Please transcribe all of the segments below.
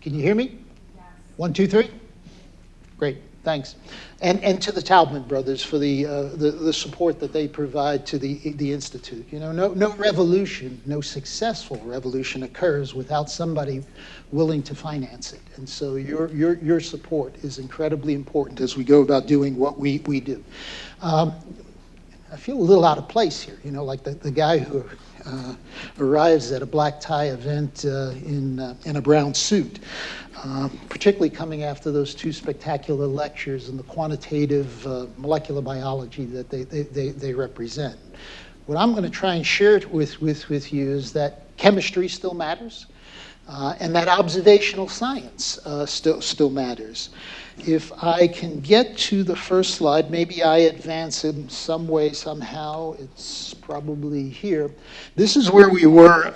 Can you hear me? Yes. 1, 2, 3? Great, thanks. And to the Taubman brothers for the support that they provide to the Institute. You know, no revolution, no successful revolution occurs without somebody willing to finance it. And so your support is incredibly important as we go about doing what we do. I feel a little out of place here, you know, like the guy who arrives at a black tie event in a brown suit, particularly coming after those 2 spectacular lectures in the quantitative molecular biology that they represent. What I'm going to try and share with you is that chemistry still matters, and that observational science still matters. If I can get to the first slide, maybe I advance in some way, somehow. It's probably here. This is where we were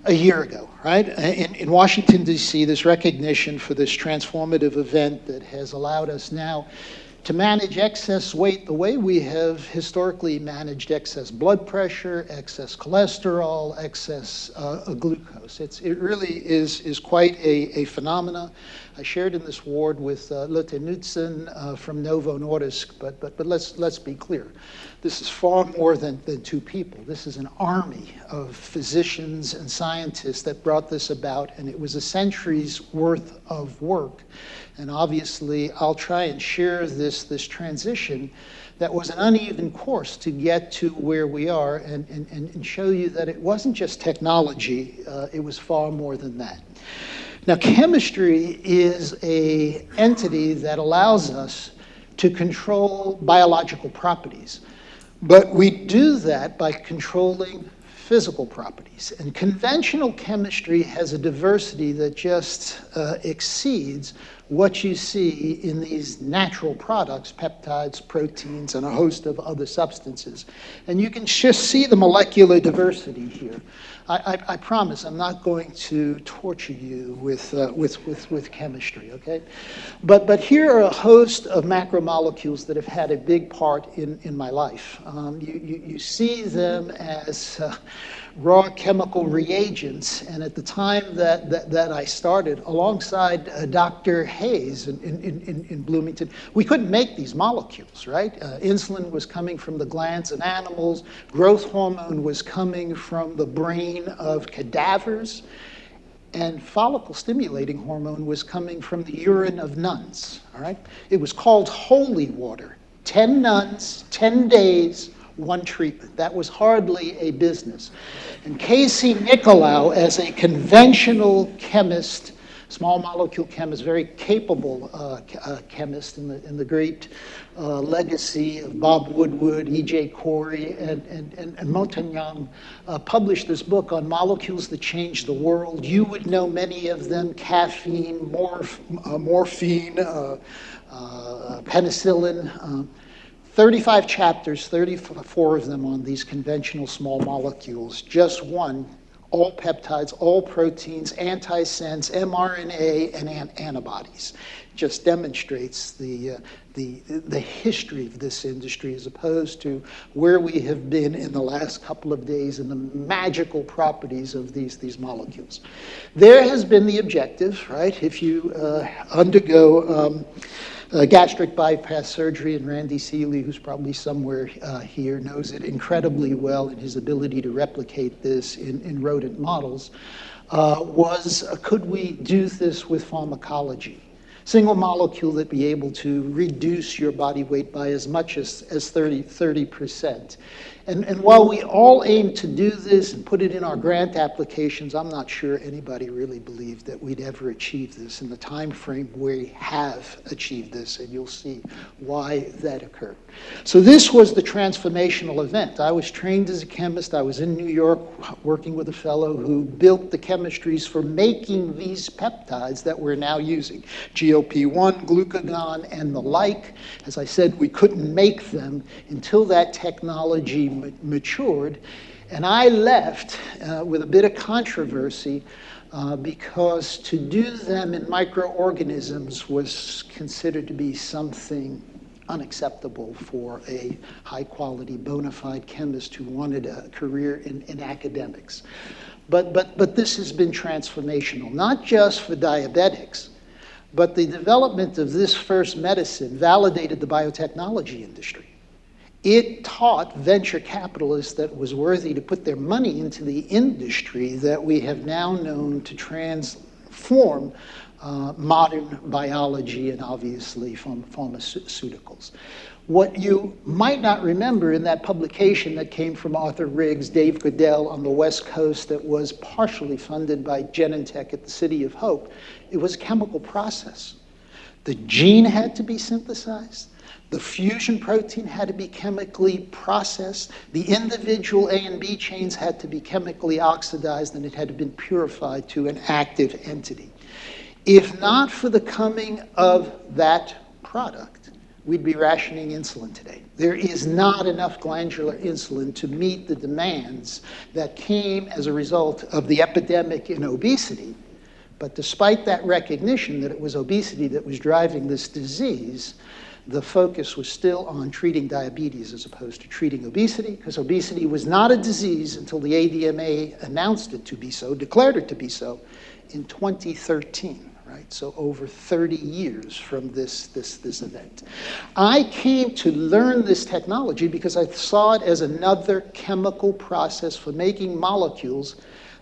a year ago, right? In Washington, D.C., this recognition for this transformative event that has allowed us now to manage excess weight the way we have historically managed excess blood pressure, excess cholesterol, excess glucose. It really is quite a phenomena. I shared in this ward with Lotte Knudsen from Novo Nordisk, but let's be clear. This is far more than 2 people. This is an army of physicians and scientists that brought this about, and it was a century's worth of work. And obviously, I'll try and share this transition that was an uneven course to get to where we are and show you that it wasn't just technology, it was far more than that. Now, chemistry is an entity that allows us to control biological properties, but we do that by controlling physical properties. And conventional chemistry has a diversity that just exceeds what you see in these natural products, peptides, proteins, and a host of other substances. And you can just see the molecular diversity here. I promise I'm not going to torture you with chemistry, okay? But here are a host of macromolecules that have had a big part in my life. You see them as raw chemical reagents, and at the time that I started, alongside Dr. Hayes in Bloomington, we couldn't make these molecules, right? Insulin was coming from the glands of animals, growth hormone was coming from the brain of cadavers, and follicle-stimulating hormone was coming from the urine of nuns, all right? It was called holy water. 10 nuns, 10 days, 1 treatment. That was hardly a business. And Casey Nicolau, as a conventional chemist, small molecule chemist, very capable chemist in the great legacy of Bob Woodward, E.J. Corey, and Montagnon, published this book on molecules that changed the world. You would know many of them: caffeine, morphine, penicillin. 35 chapters, 34 of them on these conventional small molecules, just 1, all peptides, all proteins, antisense, mRNA, and antibodies. Just demonstrates the history of this industry as opposed to where we have been in the last couple of days and the magical properties of these molecules. There has been the objective, right? If you undergo gastric bypass surgery, and Randy Seeley, who's probably somewhere here, knows it incredibly well in his ability to replicate this in rodent models, was could we do this with pharmacology? Single molecule that be able to reduce your body weight by as much as 30%. And while we all aim to do this and put it in our grant applications, I'm not sure anybody really believed that we'd ever achieve this in the time frame we have achieved this, and you'll see why that occurred. So this was the transformational event. I was trained as a chemist. I was in New York working with a fellow who built the chemistries for making these peptides that we're now using, GLP-1, glucagon, and the like. As I said, we couldn't make them until that technology matured, and I left with a bit of controversy because to do them in microorganisms was considered to be something unacceptable for a high-quality, bona fide chemist who wanted a career in academics. But this has been transformational, not just for diabetics, but the development of this first medicine validated the biotechnology industry. It taught venture capitalists that it was worthy to put their money into the industry that we have now known to transform modern biology and obviously pharmaceuticals. What you might not remember in that publication that came from Arthur Riggs, Dave Goodell on the West Coast that was partially funded by Genentech at the City of Hope, it was a chemical process. The gene had to be synthesized. The fusion protein had to be chemically processed. The individual A and B chains had to be chemically oxidized, and it had to be purified to an active entity. If not for the coming of that product, we'd be rationing insulin today. There is not enough glandular insulin to meet the demands that came as a result of the epidemic in obesity. But despite that recognition that it was obesity that was driving this disease, the focus was still on treating diabetes as opposed to treating obesity, because obesity was not a disease until the ADMA announced it to be so, declared it to be so, in 2013. Right? So over 30 years from this event. I came to learn this technology because I saw it as another chemical process for making molecules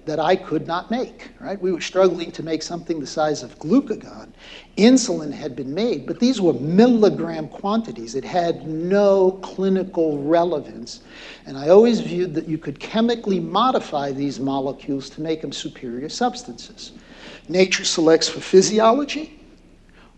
that I could not make. Right? We were struggling to make something the size of glucagon. Insulin had been made, but these were milligram quantities. It had no clinical relevance. And I always viewed that you could chemically modify these molecules to make them superior substances. Nature selects for physiology,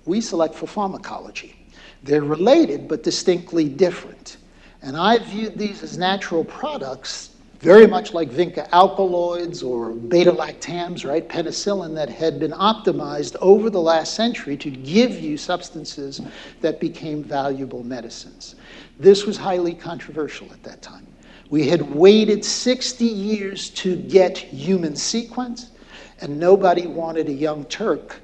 we select for pharmacology. They're related, but distinctly different. And I viewed these as natural products, very much like vinca alkaloids or beta-lactams, right? Penicillin that had been optimized over the last century to give you substances that became valuable medicines. This was highly controversial at that time. We had waited 60 years to get human sequence, and nobody wanted a young Turk,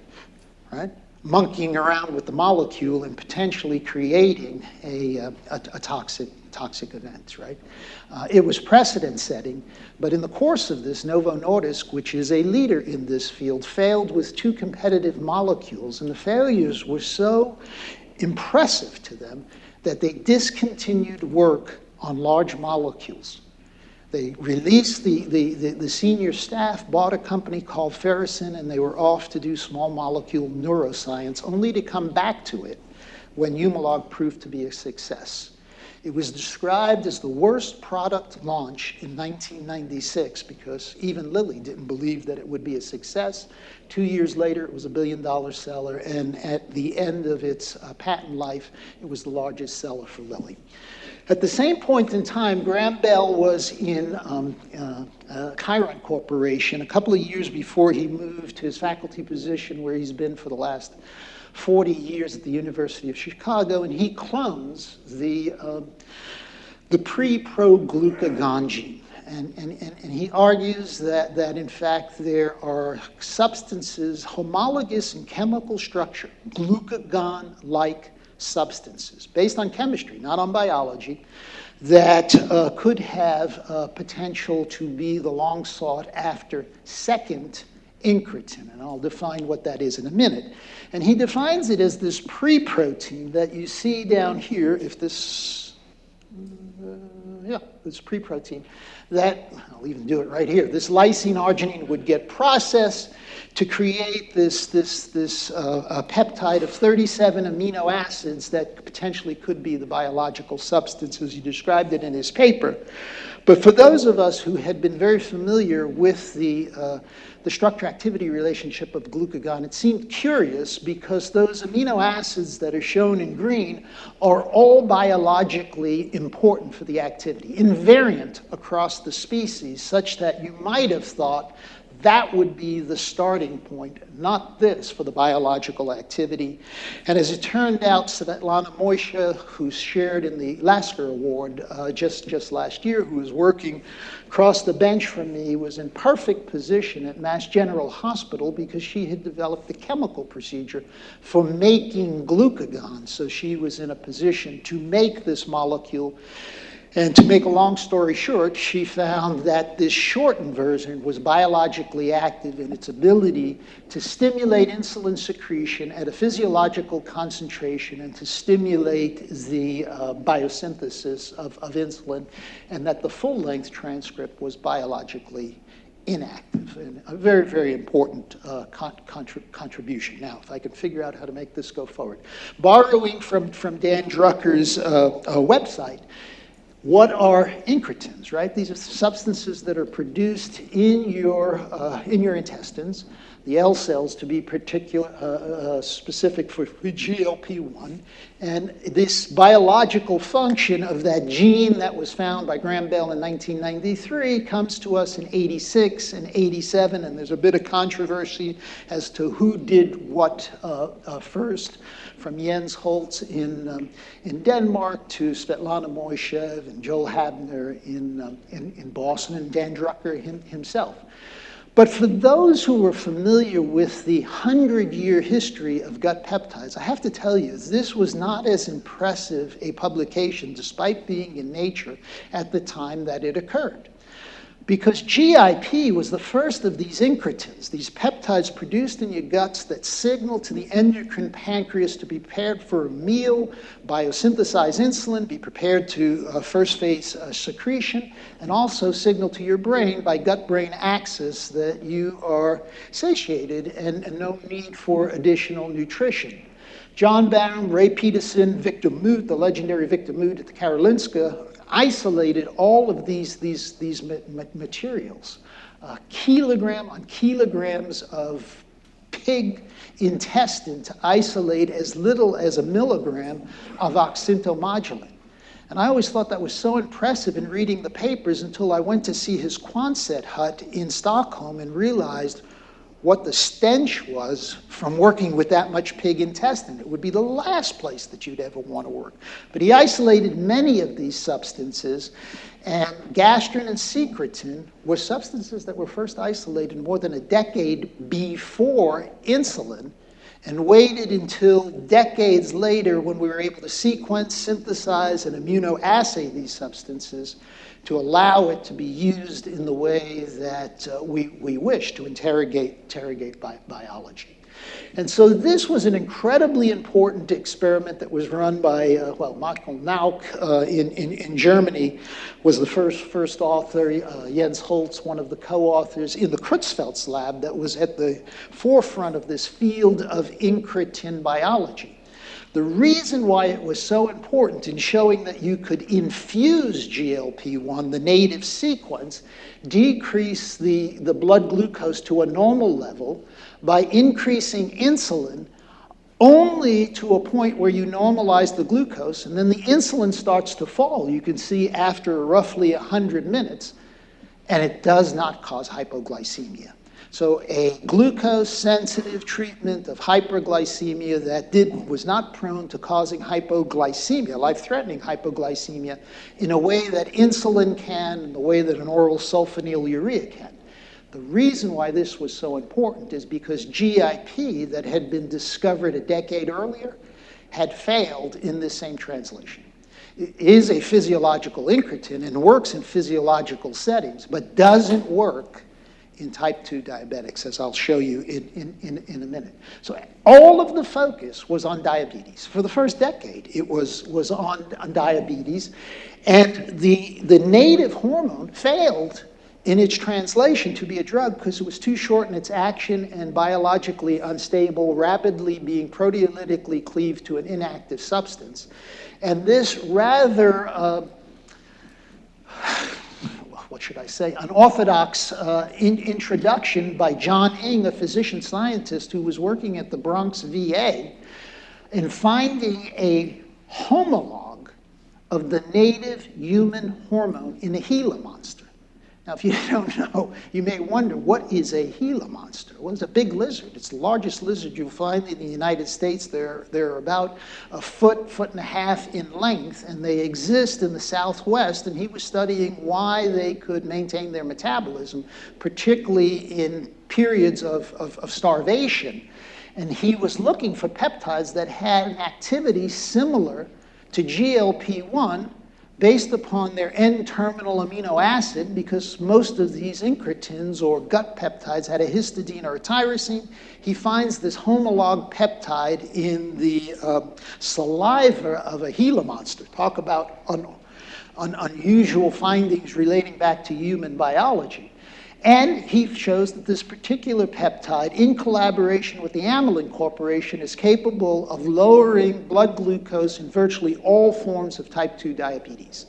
right, monkeying around with the molecule and potentially creating a toxic event, right? It was precedent setting, but in the course of this, Novo Nordisk, which is a leader in this field, failed with 2 competitive molecules, and the failures were so impressive to them that they discontinued work on large molecules. They released the senior staff, bought a company called Ferricin, and they were off to do small molecule neuroscience, only to come back to it when Humalog proved to be a success. It was described as the worst product launch in 1996 because even Lilly didn't believe that it would be a success. 2 years later, it was a billion-dollar seller, and at the end of its patent life, it was the largest seller for Lilly. At the same point in time, Graham Bell was in Chiron Corporation a couple of years before he moved to his faculty position where he's been for the last 40 years at the University of Chicago, and he clones the pre-pro-glucagon gene. And he argues that in fact there are substances homologous in chemical structure, glucagon-like substances, based on chemistry, not on biology, that could have potential to be the long sought after second incretin, and I'll define what that is in a minute. And he defines it as this pre-protein that you see down here, if this, this pre-protein, that, I'll even do it right here, this lysine arginine would get processed to create this peptide of 37 amino acids that potentially could be the biological substance as he described it in his paper. But for those of us who had been very familiar with the structure-activity relationship of glucagon, it seemed curious because those amino acids that are shown in green are all biologically important for the activity, invariant across the species, such that you might have thought that would be the starting point, not this, for the biological activity. And as it turned out, Svetlana Moishe, who shared in the Lasker Award just last year, who was working across the bench from me, was in perfect position at Mass General Hospital because she had developed the chemical procedure for making glucagon. So she was in a position to make this molecule. And to make a long story short, she found that this shortened version was biologically active in its ability to stimulate insulin secretion at a physiological concentration and to stimulate the biosynthesis of insulin, and that the full-length transcript was biologically inactive, and a very, very important contribution. Now, if I can figure out how to make this go forward. Borrowing from Dan Drucker's website, what are incretins, right? These are substances that are produced in your intestines, the L cells to be specific for GLP-1. And this biological function of that gene that was found by Graham Bell in 1993 comes to us in 86 and 87, and there's a bit of controversy as to who did what first, from Jens Holtz in Denmark to Svetlana Moishev and Joel Habner in Boston, and Dan Drucker himself. But for those who are familiar with the 100-year history of gut peptides, I have to tell you, this was not as impressive a publication, despite being in Nature, at the time that it occurred. Because GIP was the first of these incretins, these peptides produced in your guts that signal to the endocrine pancreas to be prepared for a meal, biosynthesize insulin, be prepared to first phase secretion, and also signal to your brain by gut-brain axis that you are satiated and no need for additional nutrition. John Baum, Ray Peterson, Victor Moot, the legendary Victor Moot at the Karolinska, isolated all of these materials, kilogram on kilograms of pig intestine to isolate as little as a milligram of oxyntomodulin. And I always thought that was so impressive in reading the papers until I went to see his Quonset hut in Stockholm and realized what the stench was from working with that much pig intestine. It would be the last place that you'd ever want to work. But he isolated many of these substances, and gastrin and secretin were substances that were first isolated more than a decade before insulin, and waited until decades later when we were able to sequence, synthesize, and immunoassay these substances to allow it to be used in the way that we wish to interrogate biology. And so this was an incredibly important experiment that was run by, Michael Nauck in Germany was the first author, Jens Holtz, one of the co-authors in the Creutzfeldt's lab that was at the forefront of this field of incretin biology. The reason why it was so important in showing that you could infuse GLP-1, the native sequence, decrease the blood glucose to a normal level by increasing insulin only to a point where you normalize the glucose, and then the insulin starts to fall. You can see after roughly 100 minutes, and it does not cause hypoglycemia. So a glucose-sensitive treatment of hyperglycemia that was not prone to causing hypoglycemia, life-threatening hypoglycemia, in a way that insulin can, in the way that an oral sulfonylurea can. The reason why this was so important is because GIP, that had been discovered a decade earlier, had failed in this same translation. It is a physiological incretin and works in physiological settings, but doesn't work in type 2 diabetics, as I'll show you in a minute. So all of the focus was on diabetes. For the first decade, it was on diabetes, and the native hormone failed in its translation to be a drug because it was too short in its action and biologically unstable, rapidly being proteolytically cleaved to an inactive substance. And this rather what should I say, unorthodox introduction by John Ng, a physician scientist who was working at the Bronx VA, in finding a homologue of the native human hormone in a Gila monster. Now, if you don't know, you may wonder, what is a Gila monster? Well, it's a big lizard. It's the largest lizard you'll find in the United States. They're about a foot and a half in length, and they exist in the Southwest, and he was studying why they could maintain their metabolism, particularly in periods of starvation. And he was looking for peptides that had an activity similar to GLP-1, based upon their N-terminal amino acid, because most of these incretins or gut peptides had a histidine or a tyrosine. He finds this homolog peptide in the saliva of a Gila monster. Talk about unusual findings relating back to human biology. And he shows that this particular peptide, in collaboration with the Amylin Corporation, is capable of lowering blood glucose in virtually all forms of type 2 diabetes,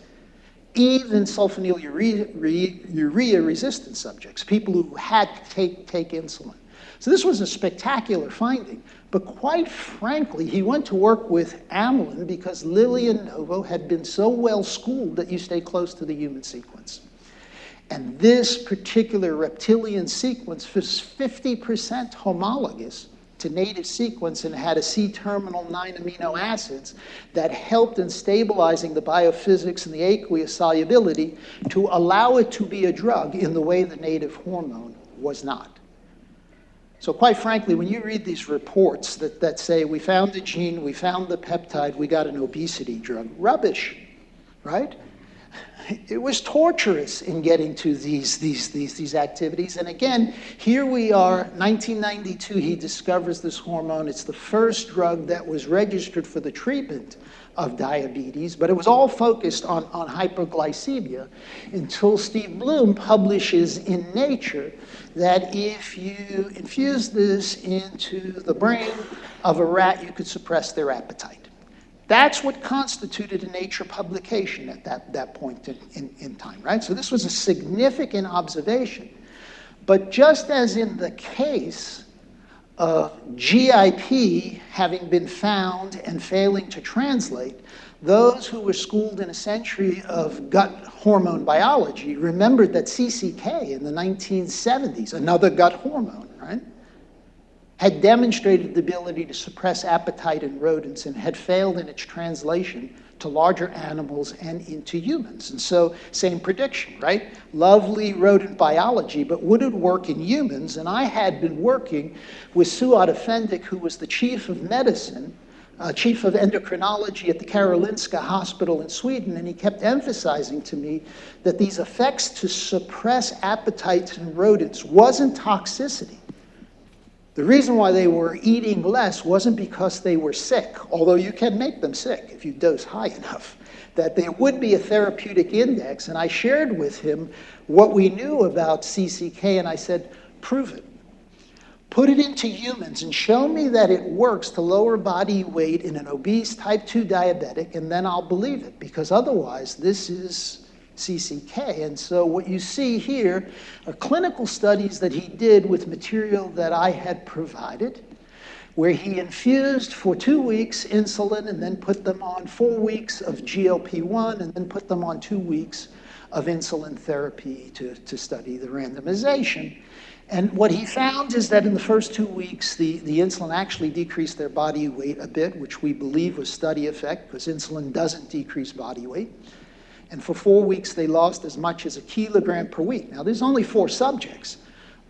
even sulfonylurea-resistant subjects, people who had to take insulin. So this was a spectacular finding. But quite frankly, he went to work with Amylin because Lilly and Novo had been so well schooled that you stay close to the human sequence. And this particular reptilian sequence was 50% homologous to native sequence and had a C-terminal 9 amino acids that helped in stabilizing the biophysics and the aqueous solubility to allow it to be a drug in the way the native hormone was not. So quite frankly, when you read these reports that say we found the gene, we found the peptide, we got an obesity drug, rubbish, right? It was torturous in getting to these activities. And again, here we are, 1992, he discovers this hormone. It's the first drug that was registered for the treatment of diabetes, but it was all focused on hyperglycemia until Steve Bloom publishes in Nature that if you infuse this into the brain of a rat, you could suppress their appetite. That's what constituted a Nature publication at that point in time, right? So this was a significant observation. But just as in the case of GIP having been found and failing to translate, those who were schooled in a century of gut hormone biology remembered that CCK in the 1970s, another gut hormone, right, had demonstrated the ability to suppress appetite in rodents and had failed in its translation to larger animals and into humans. And so, same prediction, right? Lovely rodent biology, but would it work in humans? And I had been working with Suad Efendik, who was the chief of medicine, chief of endocrinology at the Karolinska Hospital in Sweden, and he kept emphasizing to me that these effects to suppress appetites in rodents wasn't toxicity. The reason why they were eating less wasn't because they were sick, although you can make them sick if you dose high enough, that there would be a therapeutic index. And I shared with him what we knew about CCK, and I said, prove it. Put it into humans and show me that it works to lower body weight in an obese type 2 diabetic, and then I'll believe it, because otherwise this is CCK. And so what you see here are clinical studies that he did with material that I had provided, where he infused for 2 weeks insulin and then put them on 4 weeks of GLP-1 and then put them on 2 weeks of insulin therapy to study the randomization. And what he found is that in the first 2 weeks, the insulin actually decreased their body weight a bit, which we believe was study effect, because insulin doesn't decrease body weight. And for 4 weeks, they lost as much as 1 kilogram per week. Now, there's only 4 subjects,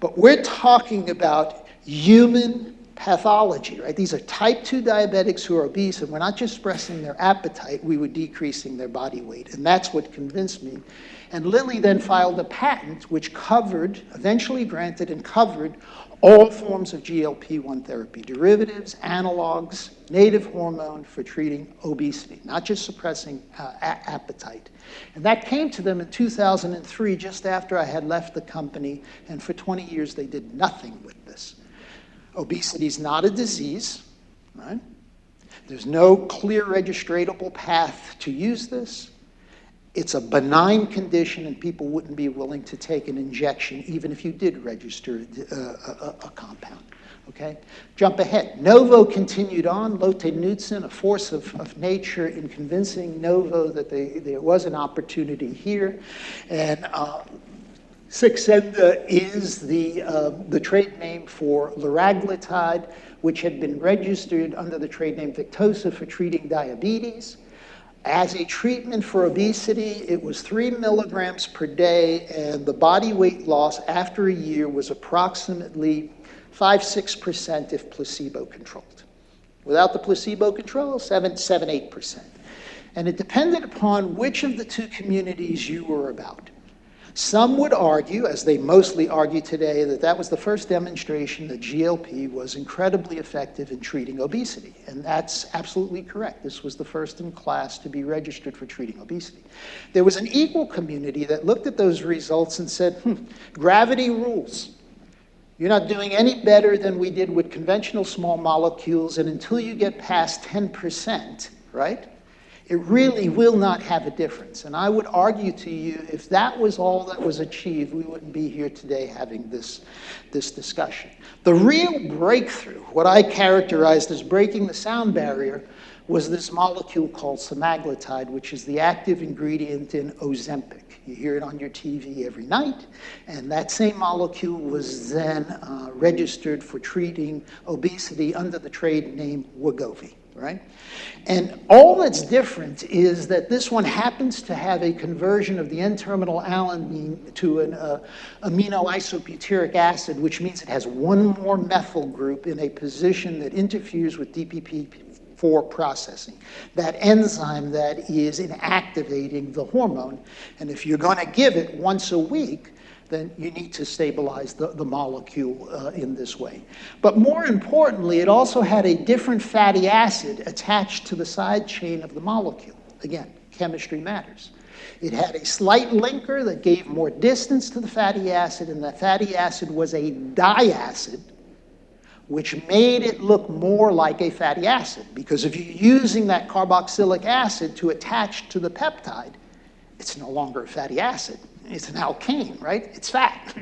but we're talking about human pathology, right? These are type 2 diabetics who are obese, and we're not just suppressing their appetite, we were decreasing their body weight. And that's what convinced me. And Lilly then filed a patent which covered, eventually granted and covered, all forms of GLP-1 therapy, derivatives, analogs, native hormone for treating obesity, not just suppressing appetite. And that came to them in 2003, just after I had left the company, and for 20 years they did nothing with this. Obesity is not a disease, right? There's no clear registratable path to use this. It's a benign condition, and people wouldn't be willing to take an injection even if you did register a compound. Okay? Jump ahead. Novo continued on. Lotte Knudsen, a force of nature in convincing Novo that there was an opportunity here. And Saxenda is the trade name for liraglutide, which had been registered under the trade name Victoza for treating diabetes. As a treatment for obesity, it was 3 milligrams per day, and the body weight loss after a year was approximately 5-6% if placebo controlled. Without the placebo control, 7-8%. And it depended upon which of the two communities you were about. Some would argue, as they mostly argue today, that that was the first demonstration that GLP was incredibly effective in treating obesity. And that's absolutely correct. This was the first in class to be registered for treating obesity. There was an equal community that looked at those results and said, gravity rules. You're not doing any better than we did with conventional small molecules, and until you get past 10%, right? It really will not have a difference. And I would argue to you, if that was all that was achieved, we wouldn't be here today having this discussion. The real breakthrough, what I characterized as breaking the sound barrier, was this molecule called semaglutide, which is the active ingredient in Ozempic. You hear it on your TV every night, and that same molecule was then registered for treating obesity under the trade name Wegovy. Right? And all that's different is that this one happens to have a conversion of the N-terminal alanine to an amino isobutyric acid, which means it has one more methyl group in a position that interferes with DPP-4 processing, that enzyme that is inactivating the hormone. And if you're going to give it once a week, then you need to stabilize the molecule in this way. But more importantly, it also had a different fatty acid attached to the side chain of the molecule. Again, chemistry matters. It had a slight linker that gave more distance to the fatty acid, and that fatty acid was a diacid, which made it look more like a fatty acid. Because if you're using that carboxylic acid to attach to the peptide, it's no longer a fatty acid. It's an alkane, right? It's fat.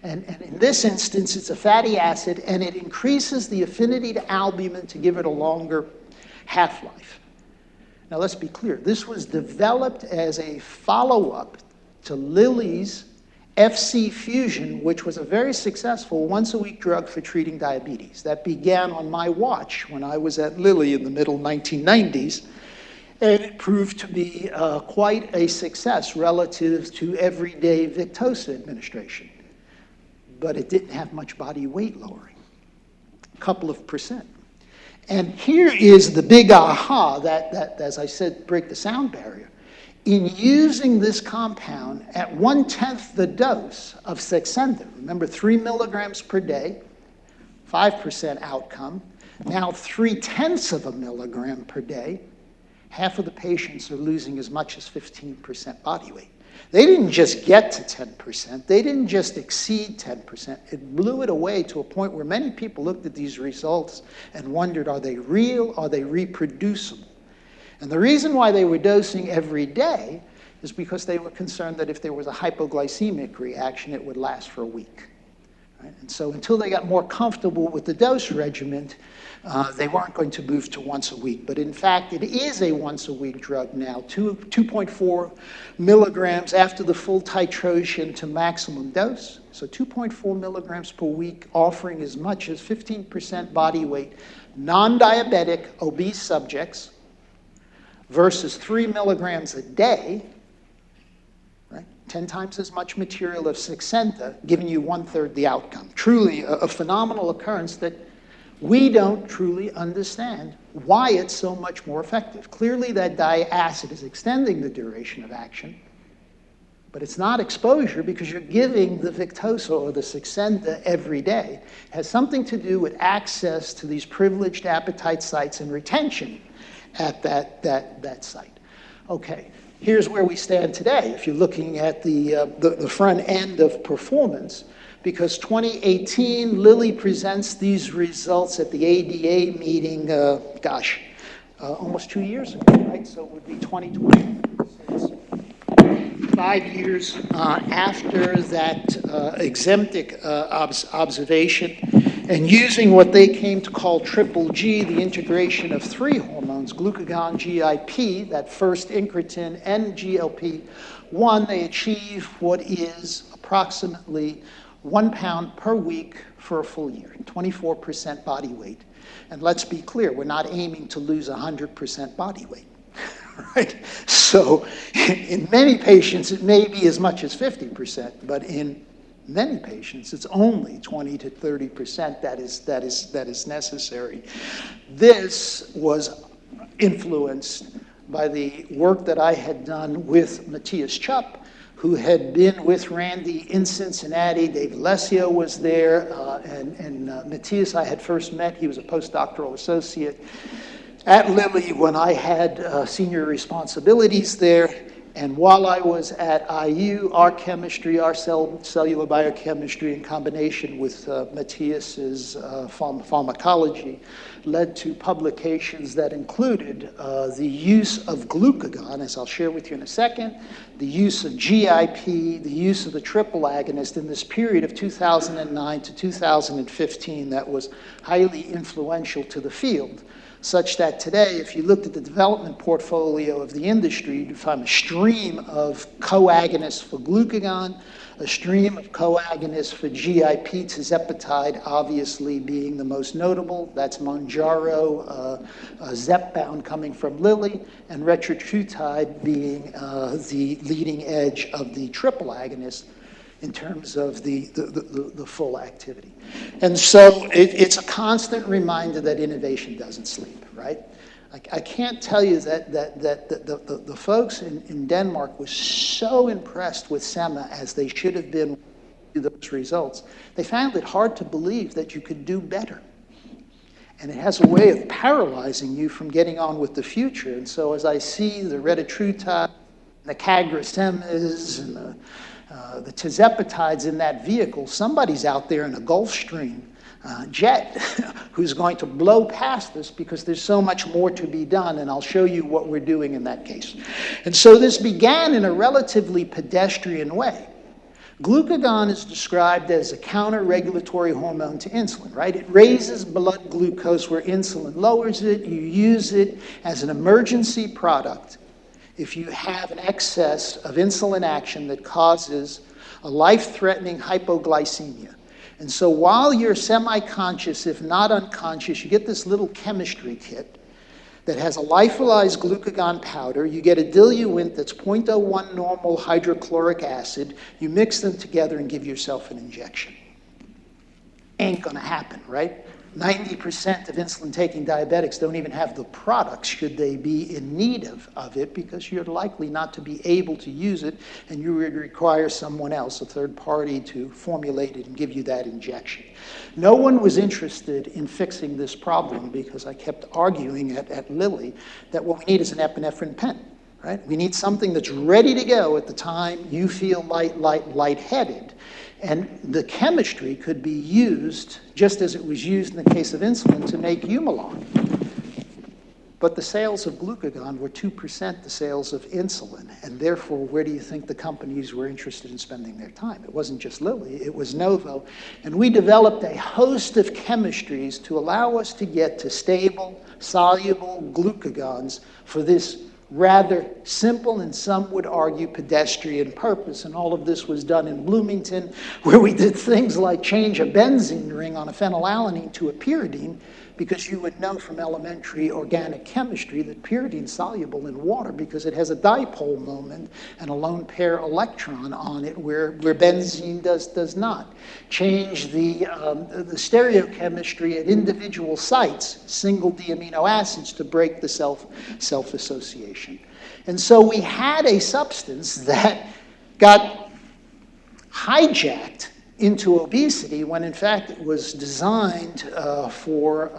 and in this instance, it's a fatty acid, and it increases the affinity to albumin to give it a longer half-life. Now, let's be clear. This was developed as a follow-up to Lilly's FC Fusion, which was a very successful once-a-week drug for treating diabetes. That began on my watch when I was at Lilly in the middle 1990s. And it proved to be quite a success relative to everyday Victoza administration. But it didn't have much body weight lowering, a couple of percent. And here is the big aha that, as I said, break the sound barrier. In using this compound at 1/10 the dose of Saxenda, remember 3 milligrams per day, 5% outcome, now 3/10 of a milligram per day, half of the patients are losing as much as 15% body weight. They didn't just get to 10%. They didn't just exceed 10%. It blew it away to a point where many people looked at these results and wondered, are they real? Are they reproducible? And the reason why they were dosing every day is because they were concerned that if there was a hypoglycemic reaction, it would last for a week. Right? And so until they got more comfortable with the dose regimen, they weren't going to move to once a week. But in fact, it is a once-a-week drug now, 2.4 milligrams after the full titration to maximum dose. So 2.4 milligrams per week, offering as much as 15% body weight, non-diabetic, obese subjects, versus 3 milligrams a day, right? 10 times as much material of Saxenda, giving you 1/3 the outcome. Truly a phenomenal occurrence that we don't truly understand why it's so much more effective. Clearly, that diacid is extending the duration of action, but it's not exposure because you're giving the Victoza or the Saxenda every day. It has something to do with access to these privileged appetite sites and retention at that site. Okay, here's where we stand today. If you're looking at the front end of performance, because 2018, Lilly presents these results at the ADA meeting, almost 2 years ago, right? So it would be 2020. So it's 5 years after that Ozempic observation, and using what they came to call triple G, the integration of 3 hormones, glucagon, GIP, that first incretin, and GLP-1, they achieve what is approximately 1 pound per week for a full year, 24% body weight. And let's be clear, we're not aiming to lose 100% body weight, right? So in many patients, it may be as much as 50%, but in many patients, it's only 20 to 30% that is necessary. This was influenced by the work that I had done with Matthias Chupp, who had been with Randy in Cincinnati. Dave Alessio was there, and Matthias I had first met. He was a postdoctoral associate at Lilly when I had senior responsibilities there. And while I was at IU, our chemistry, our cellular biochemistry in combination with Matthias's pharmacology led to publications that included the use of glucagon, as I'll share with you in a second, the use of GIP, the use of the triple agonist in this period of 2009 to 2015 that was highly influential to the field. Such that today, if you looked at the development portfolio of the industry, you'd find a stream of coagonists for glucagon, a stream of coagonists for GIP, tirzepatide obviously being the most notable. That's Mounjaro, Zepbound coming from Lilly, and retatrutide being the leading edge of the triple agonist in terms of the full activity. And so it's a constant reminder that innovation doesn't sleep, right? I can't tell you that the folks in Denmark were so impressed with SEMA as they should have been with those results. They found it hard to believe that you could do better. And it has a way of paralyzing you from getting on with the future. And so as I see the retatrutide, the CagriSemas, and the tirzepatides in that vehicle, somebody's out there in a Gulfstream jet who's going to blow past us because there's so much more to be done, and I'll show you what we're doing in that case. And so this began in a relatively pedestrian way. Glucagon is described as a counter-regulatory hormone to insulin, right? It raises blood glucose where insulin lowers it. You use it as an emergency product if you have an excess of insulin action that causes a life-threatening hypoglycemia. And so while you're semi-conscious, if not unconscious, you get this little chemistry kit that has a lyophilized glucagon powder. You get a diluent that's 0.01 normal hydrochloric acid. You mix them together and give yourself an injection. Ain't gonna happen, right? 90% of insulin-taking diabetics don't even have the products should they be in need of it, because you're likely not to be able to use it, and you would require someone else, a third party, to formulate it and give you that injection. No one was interested in fixing this problem because I kept arguing at Lilly that what we need is an epinephrine pen, right? We need something that's ready to go at the time you feel lightheaded. And the chemistry could be used, just as it was used in the case of insulin, to make Humalog. But the sales of glucagon were 2% the sales of insulin. And therefore, where do you think the companies were interested in spending their time? It wasn't just Lilly, it was Novo. And we developed a host of chemistries to allow us to get to stable, soluble glucagons for this rather simple, and some would argue pedestrian purpose. And all of this was done in Bloomington, where we did things like change a benzene ring on a phenylalanine to a pyridine, because you would know from elementary organic chemistry that pyridine's soluble in water because it has a dipole moment and a lone pair electron on it, where benzene does not. Change the stereochemistry at individual sites, single D-amino acids, to break the self-association. And so we had a substance that got hijacked into obesity when in fact it was designed for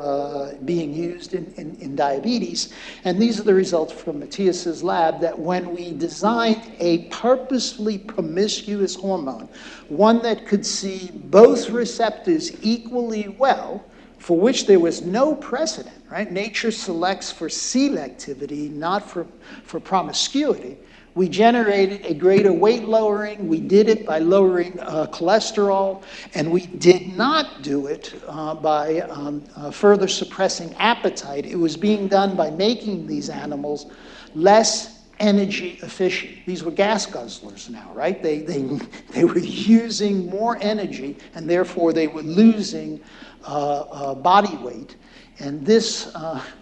being used in diabetes. And these are the results from Matthias's lab, that when we designed a purposefully promiscuous hormone, one that could see both receptors equally well, for which there was no precedent, right? Nature selects for selectivity, not for promiscuity. We generated a greater weight lowering. We did it by lowering cholesterol, and we did not do it by further suppressing appetite. It was being done by making these animals less energy efficient. These were gas guzzlers now, right? They were using more energy, and therefore they were losing body weight. And this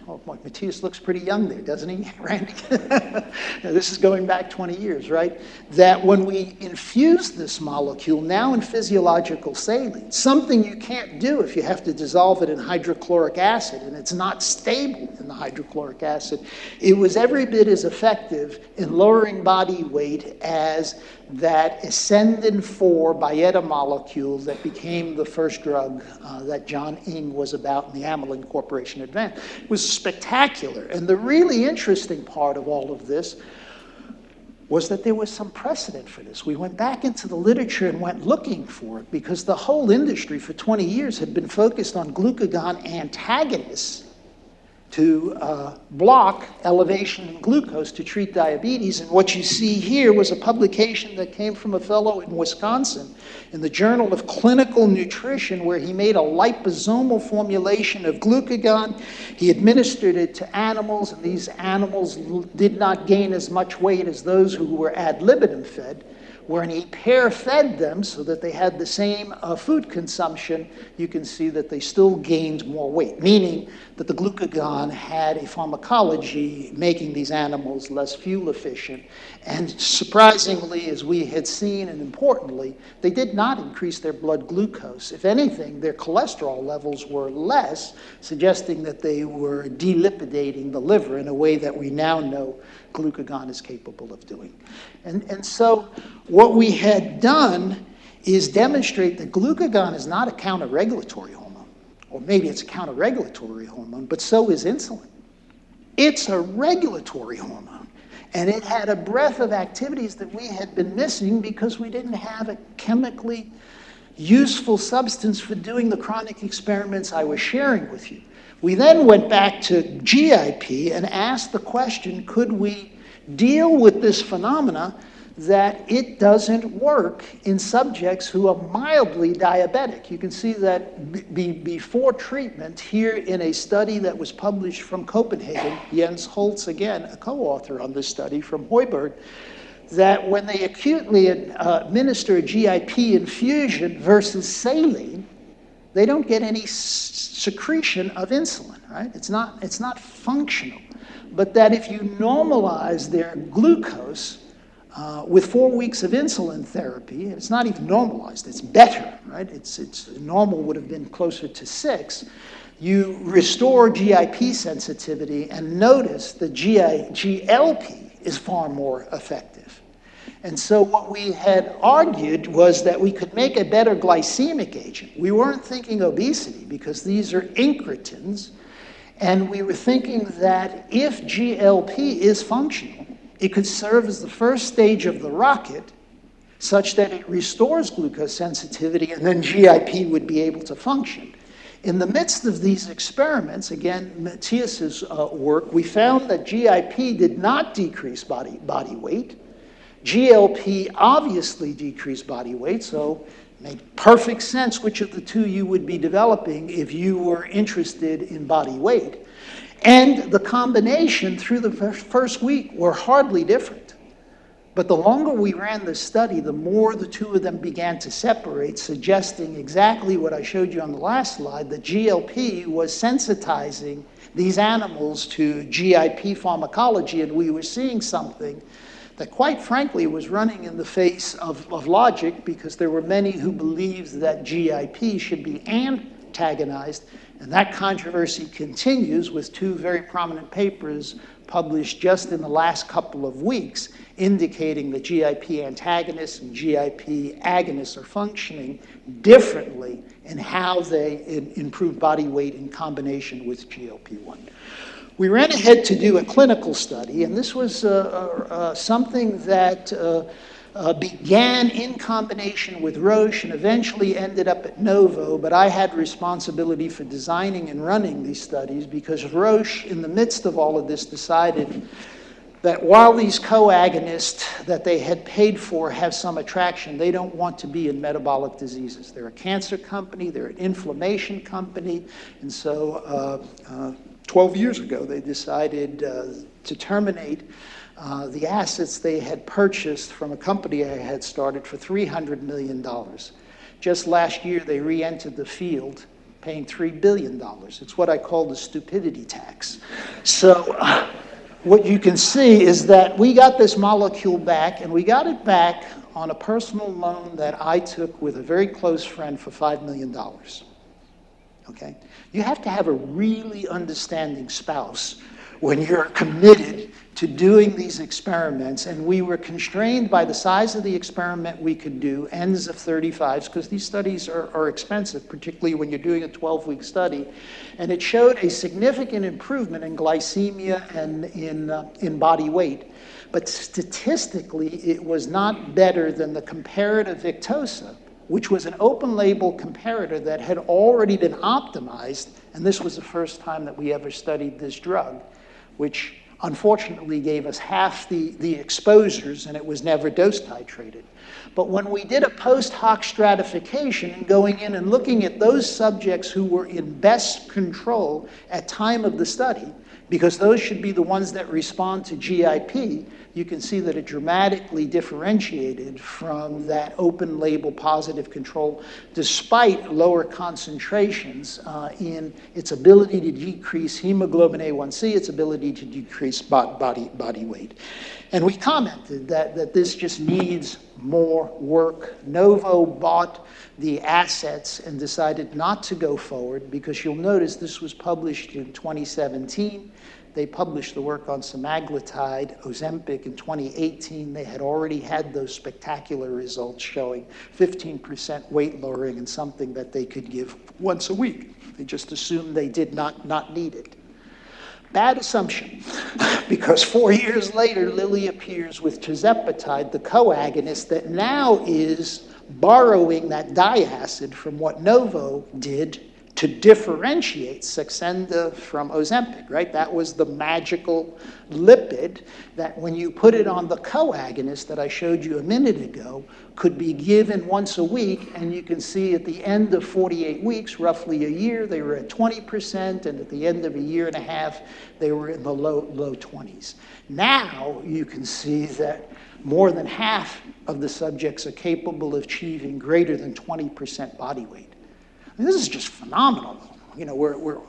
Oh, boy, Matthias looks pretty young there, doesn't he, Randy? Now, this is going back 20 years, right? That when we infuse this molecule, now in physiological saline, something you can't do if you have to dissolve it in hydrochloric acid, and it's not stable in the hydrochloric acid, it was every bit as effective in lowering body weight as that ascendin 4 biomolecule that became the first drug that John Ing was about in the Amylin Corporation Advance. It was spectacular. And the really interesting part of all of this was that there was some precedent for this. We went back into the literature and went looking for it because the whole industry for 20 years had been focused on glucagon antagonists to block elevation in glucose to treat diabetes. And what you see here was a publication that came from a fellow in Wisconsin in the Journal of Clinical Nutrition, where he made a liposomal formulation of glucagon. He administered it to animals, and these animals did not gain as much weight as those who were ad libitum fed. When he pair-fed them so that they had the same food consumption, you can see that they still gained more weight, meaning that the glucagon had a pharmacology making these animals less fuel efficient. And surprisingly, as we had seen, and importantly, they did not increase their blood glucose. If anything, their cholesterol levels were less, suggesting that they were delipidating the liver in a way that we now know glucagon is capable of doing. And so what we had done is demonstrate that glucagon is not a counter-regulatory hormone, or maybe it's a counter-regulatory hormone, but so is insulin. It's a regulatory hormone, and it had a breadth of activities that we had been missing because we didn't have a chemically useful substance for doing the chronic experiments I was sharing with you. We then went back to GIP and asked the question, could we deal with this phenomena that it doesn't work in subjects who are mildly diabetic? You can see that before treatment here in a study that was published from Copenhagen, Jens Holtz, again, a co-author on this study from Højbjerg, that when they acutely administer a GIP infusion versus saline, they don't get any secretion of insulin, right? It's not functional. But that if you normalize their glucose with 4 weeks of insulin therapy, it's not even normalized, it's better, right? It's normal would have been closer to 6. You restore GIP sensitivity and notice that GLP is far more effective. And so what we had argued was that we could make a better glycemic agent. We weren't thinking obesity because these are incretins, and we were thinking that if GLP is functional, it could serve as the first stage of the rocket such that it restores glucose sensitivity, and then GIP would be able to function. In the midst of these experiments, again, Matthias's work, we found that GIP did not decrease body weight. GLP obviously decreased body weight, so it made perfect sense which of the two you would be developing if you were interested in body weight. And the combination through the first week were hardly different. But the longer we ran this study, the more the two of them began to separate, suggesting exactly what I showed you on the last slide, that GLP was sensitizing these animals to GIP pharmacology, and we were seeing something that quite frankly was running in the face of logic, because there were many who believed that GIP should be antagonized, and that controversy continues with 2 very prominent papers published just in the last couple of weeks indicating that GIP antagonists and GIP agonists are functioning differently in how they improve body weight in combination with GLP-1. We ran ahead to do a clinical study, and this was something that began in combination with Roche and eventually ended up at Novo, but I had responsibility for designing and running these studies because Roche, in the midst of all of this, decided that while these co-agonists that they had paid for have some attraction, they don't want to be in metabolic diseases. They're a cancer company, they're an inflammation company, and so 12 years ago they decided to terminate the assets they had purchased from a company I had started for $300 million. Just last year, they re-entered the field, paying $3 billion. It's what I call the stupidity tax. So what you can see is that we got this molecule back, and we got it back on a personal loan that I took with a very close friend for $5 million. Okay? You have to have a really understanding spouse when you're committed to doing these experiments, and we were constrained by the size of the experiment we could do, n's of 35s, because these studies are expensive, particularly when you're doing a 12-week study, and it showed a significant improvement in glycemia and in body weight. But statistically, it was not better than the comparative Victoza, which was an open-label comparator that had already been optimized, and this was the first time that we ever studied this drug, which unfortunately gave us half the exposures, and it was never dose titrated. But when we did a post hoc stratification and going in and looking at those subjects who were in best control at time of the study, because those should be the ones that respond to GIP, you can see that it dramatically differentiated from that open label positive control, despite lower concentrations in its ability to decrease hemoglobin A1C, its ability to decrease body weight. And we commented that this just needs more work. Novo bought the assets and decided not to go forward, because you'll notice this was published in 2017. They published the work on semaglutide, Ozempic in 2018. They had already had those spectacular results showing 15% weight lowering and something that they could give once a week. They just assumed they did not need it. Bad assumption, because 4 years later, Lilly appears with tirzepatide, the co-agonist that now is borrowing that diacid from what Novo did to differentiate Saxenda from Ozempic, right? That was the magical lipid that when you put it on the co-agonist that I showed you a minute ago, could be given once a week, and you can see at the end of 48 weeks, roughly a year, they were at 20%, and at the end of a year and a half, they were in the low 20s. Now you can see that more than half of the subjects are capable of achieving greater than 20% body weight. This is just phenomenal. You know, we're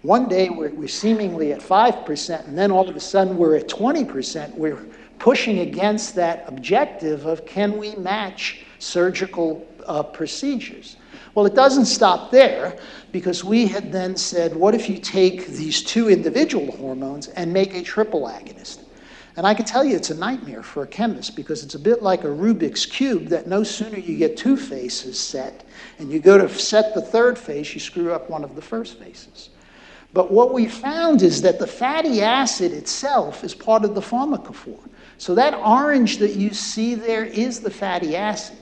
one day we're seemingly at 5%, and then all of a sudden we're at 20%. We're pushing against that objective of, can we match surgical procedures? Well, it doesn't stop there, because we had then said, what if you take these two individual hormones and make a triple agonist? And I can tell you it's a nightmare for a chemist, because it's a bit like a Rubik's Cube that no sooner you get two faces set and you go to set the third face, you screw up one of the first faces. But what we found is that the fatty acid itself is part of the pharmacophore. So that orange that you see there is the fatty acid.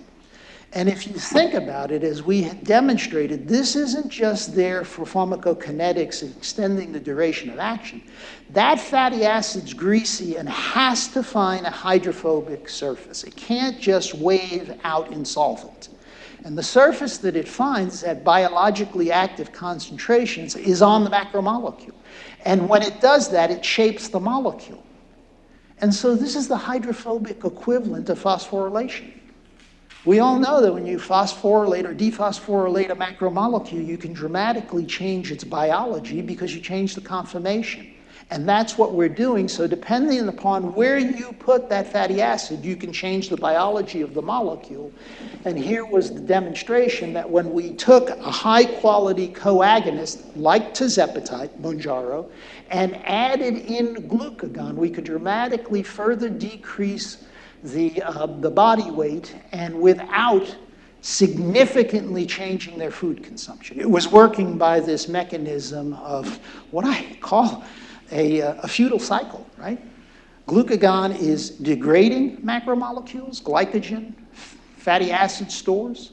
And if you think about it, as we had demonstrated, this isn't just there for pharmacokinetics and extending the duration of action. That fatty acid's greasy and has to find a hydrophobic surface. It can't just wave out in solvent. And the surface that it finds at biologically active concentrations is on the macromolecule. And when it does that, it shapes the molecule. And so this is the hydrophobic equivalent of phosphorylation. We all know that when you phosphorylate or dephosphorylate a macromolecule, you can dramatically change its biology because you change the conformation. And that's what we're doing. So depending upon where you put that fatty acid, you can change the biology of the molecule. And here was the demonstration that when we took a high-quality co-agonist like tirzepatide, Mounjaro, and added in glucagon, we could dramatically further decrease the body weight, and without significantly changing their food consumption. It was working by this mechanism of what I call a feudal cycle, right? Glucagon is degrading macromolecules, glycogen, fatty acid stores,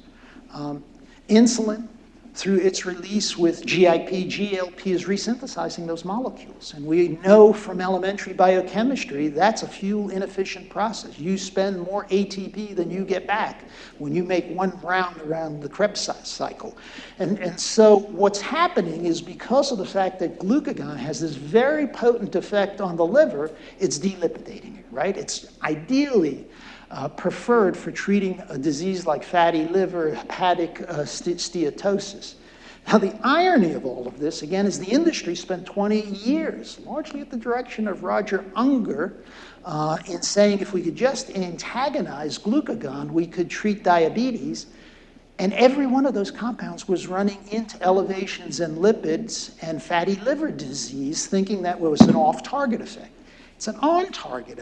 insulin, through its release with GIP, GLP is resynthesizing those molecules. And we know from elementary biochemistry, that's a fuel inefficient process. You spend more ATP than you get back when you make one round around the Krebs cycle. And so what's happening is, because of the fact that glucagon has this very potent effect on the liver, it's delipidating it, right? It's ideally preferred for treating a disease like fatty liver, hepatic steatosis. Now, the irony of all of this, again, is the industry spent 20 years, largely at the direction of Roger Unger, in saying if we could just antagonize glucagon, we could treat diabetes. And every one of those compounds was running into elevations in lipids and fatty liver disease, thinking that was an off-target effect. It's an on-target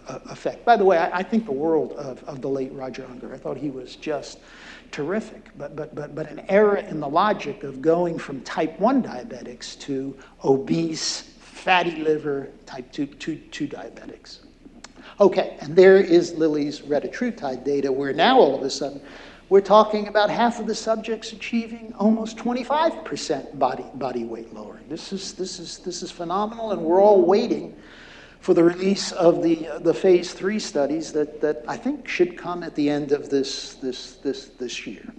effect. By the way, I think the world of the late Roger Unger. I thought he was just terrific. But an error in the logic of going from type 1 diabetics to obese, fatty liver, type 2 diabetics. Okay, and there is Lilly's retatrutide data, where now all of a sudden we're talking about half of the subjects achieving almost 25% body weight lowering. This is phenomenal, and we're all waiting for the release of the phase 3 studies that I think should come at the end of this year.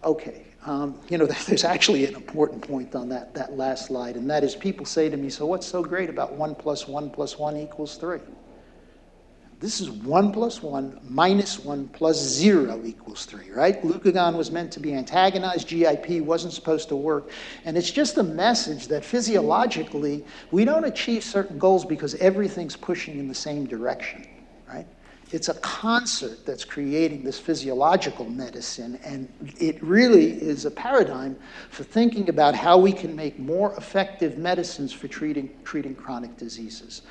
Okay, there's actually an important point on that last slide, and that is people say to me, so what's so great about 1 + 1 + 1 = 3? This is 1 + 1 - 1 + 0 = 3, right? Glucagon was meant to be antagonized. GIP wasn't supposed to work. And it's just a message that physiologically, we don't achieve certain goals because everything's pushing in the same direction, right? It's a concert that's creating this physiological medicine, and it really is a paradigm for thinking about how we can make more effective medicines for treating chronic diseases.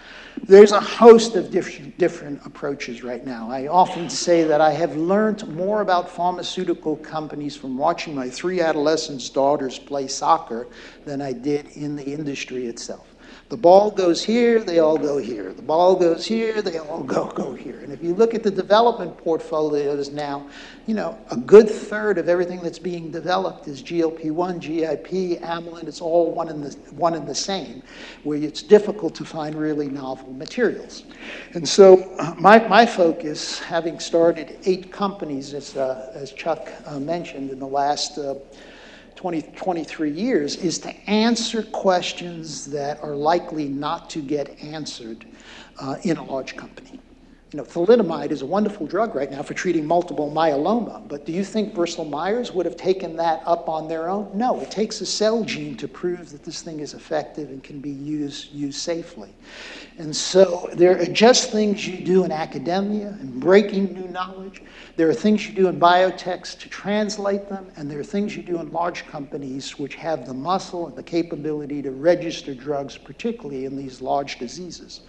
There's a host of different approaches right now. I often say that I have learned more about pharmaceutical companies from watching my 3 adolescent daughters play soccer than I did in the industry itself. The ball goes here, they all go here. The ball goes here, they all go here. And if you look at the development portfolios now, a good third of everything that's being developed is GLP-1, GIP, amylin. It's all one and the same, where it's difficult to find really novel materials. And so my focus, having started 8 companies, as Chuck mentioned, in the last 23 years, is to answer questions that are likely not to get answered in a large company. Thalidomide is a wonderful drug right now for treating multiple myeloma, but do you think Bristol Myers would have taken that up on their own? No, it takes a cell gene to prove that this thing is effective and can be used safely. And so there are just things you do in academia and breaking new knowledge. There are things you do in biotechs to translate them, and there are things you do in large companies which have the muscle and the capability to register drugs, particularly in these large diseases.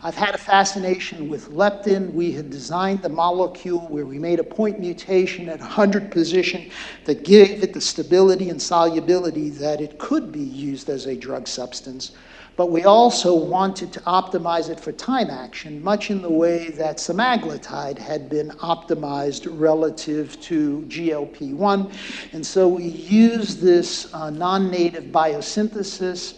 I've had a fascination with leptin. We had designed the molecule where we made a point mutation at 100 position that gave it the stability and solubility that it could be used as a drug substance. But we also wanted to optimize it for time action, much in the way that semaglutide had been optimized relative to GLP-1. And so we used this non-native biosynthesis.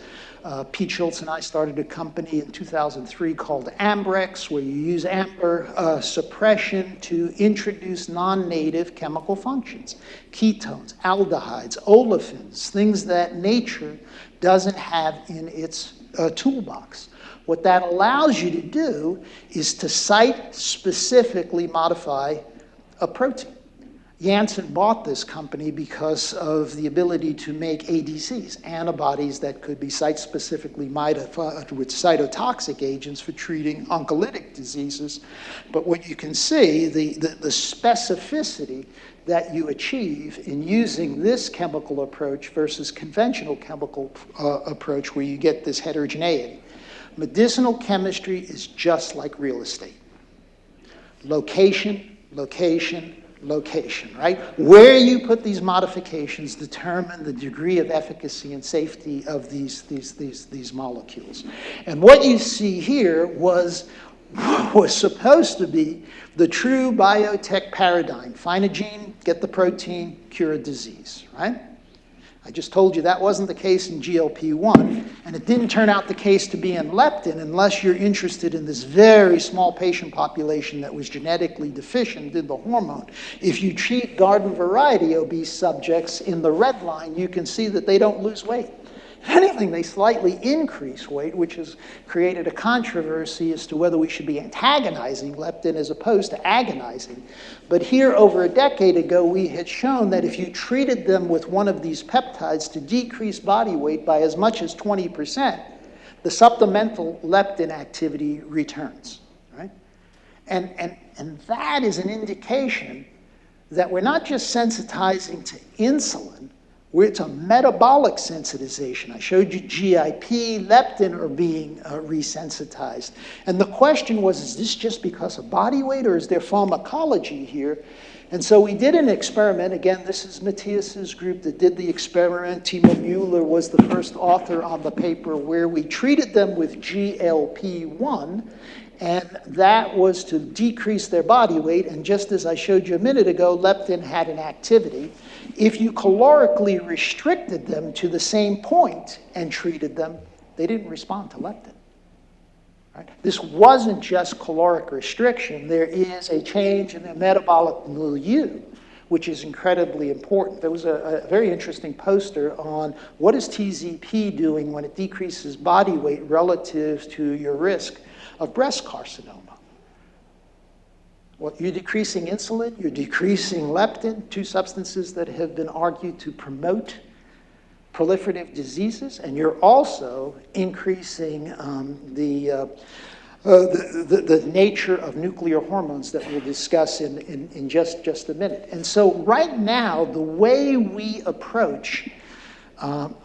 Pete Schultz and I started a company in 2003 called Ambrex, where you use amber suppression to introduce non-native chemical functions, ketones, aldehydes, olefins, things that nature doesn't have in its toolbox. What that allows you to do is to site-specifically modify a protein. Janssen bought this company because of the ability to make ADCs, antibodies that could be site-specifically modified with cytotoxic agents for treating oncolytic diseases. But what you can see, the specificity that you achieve in using this chemical approach versus conventional chemical approach where you get this heterogeneity. Medicinal chemistry is just like real estate. Location, location, location, right? Where you put these modifications determine the degree of efficacy and safety of these molecules. And what you see here was supposed to be the true biotech paradigm. Find a gene, get the protein, cure a disease, right? I just told you that wasn't the case in GLP-1, and it didn't turn out the case to be in leptin unless you're interested in this very small patient population that was genetically deficient in the hormone. If you treat garden variety obese subjects in the red line, you can see that they don't lose weight. If anything, they slightly increase weight, which has created a controversy as to whether we should be antagonizing leptin as opposed to agonizing. But here, over a decade ago, we had shown that if you treated them with one of these peptides to decrease body weight by as much as 20%, the supplemental leptin activity returns, right? And that is an indication that we're not just sensitizing to insulin, it's a metabolic sensitization. I showed you GIP, leptin are being resensitized. And the question was, is this just because of body weight, or is there pharmacology here? And so we did an experiment. Again, this is Matthias's group that did the experiment. Timo Müller was the first author on the paper, where we treated them with GLP-1, and that was to decrease their body weight. And just as I showed you a minute ago, leptin had an activity. If you calorically restricted them to the same point and treated them, they didn't respond to leptin. Right? This wasn't just caloric restriction. There is a change in the metabolic milieu, which is incredibly important. There was a very interesting poster on what is TZP doing when it decreases body weight relative to your risk of breast carcinoma. Well, you're decreasing insulin, you're decreasing leptin, two substances that have been argued to promote proliferative diseases, and you're also increasing the nature of nuclear hormones that we'll discuss in just a minute. And so right now, the way we approach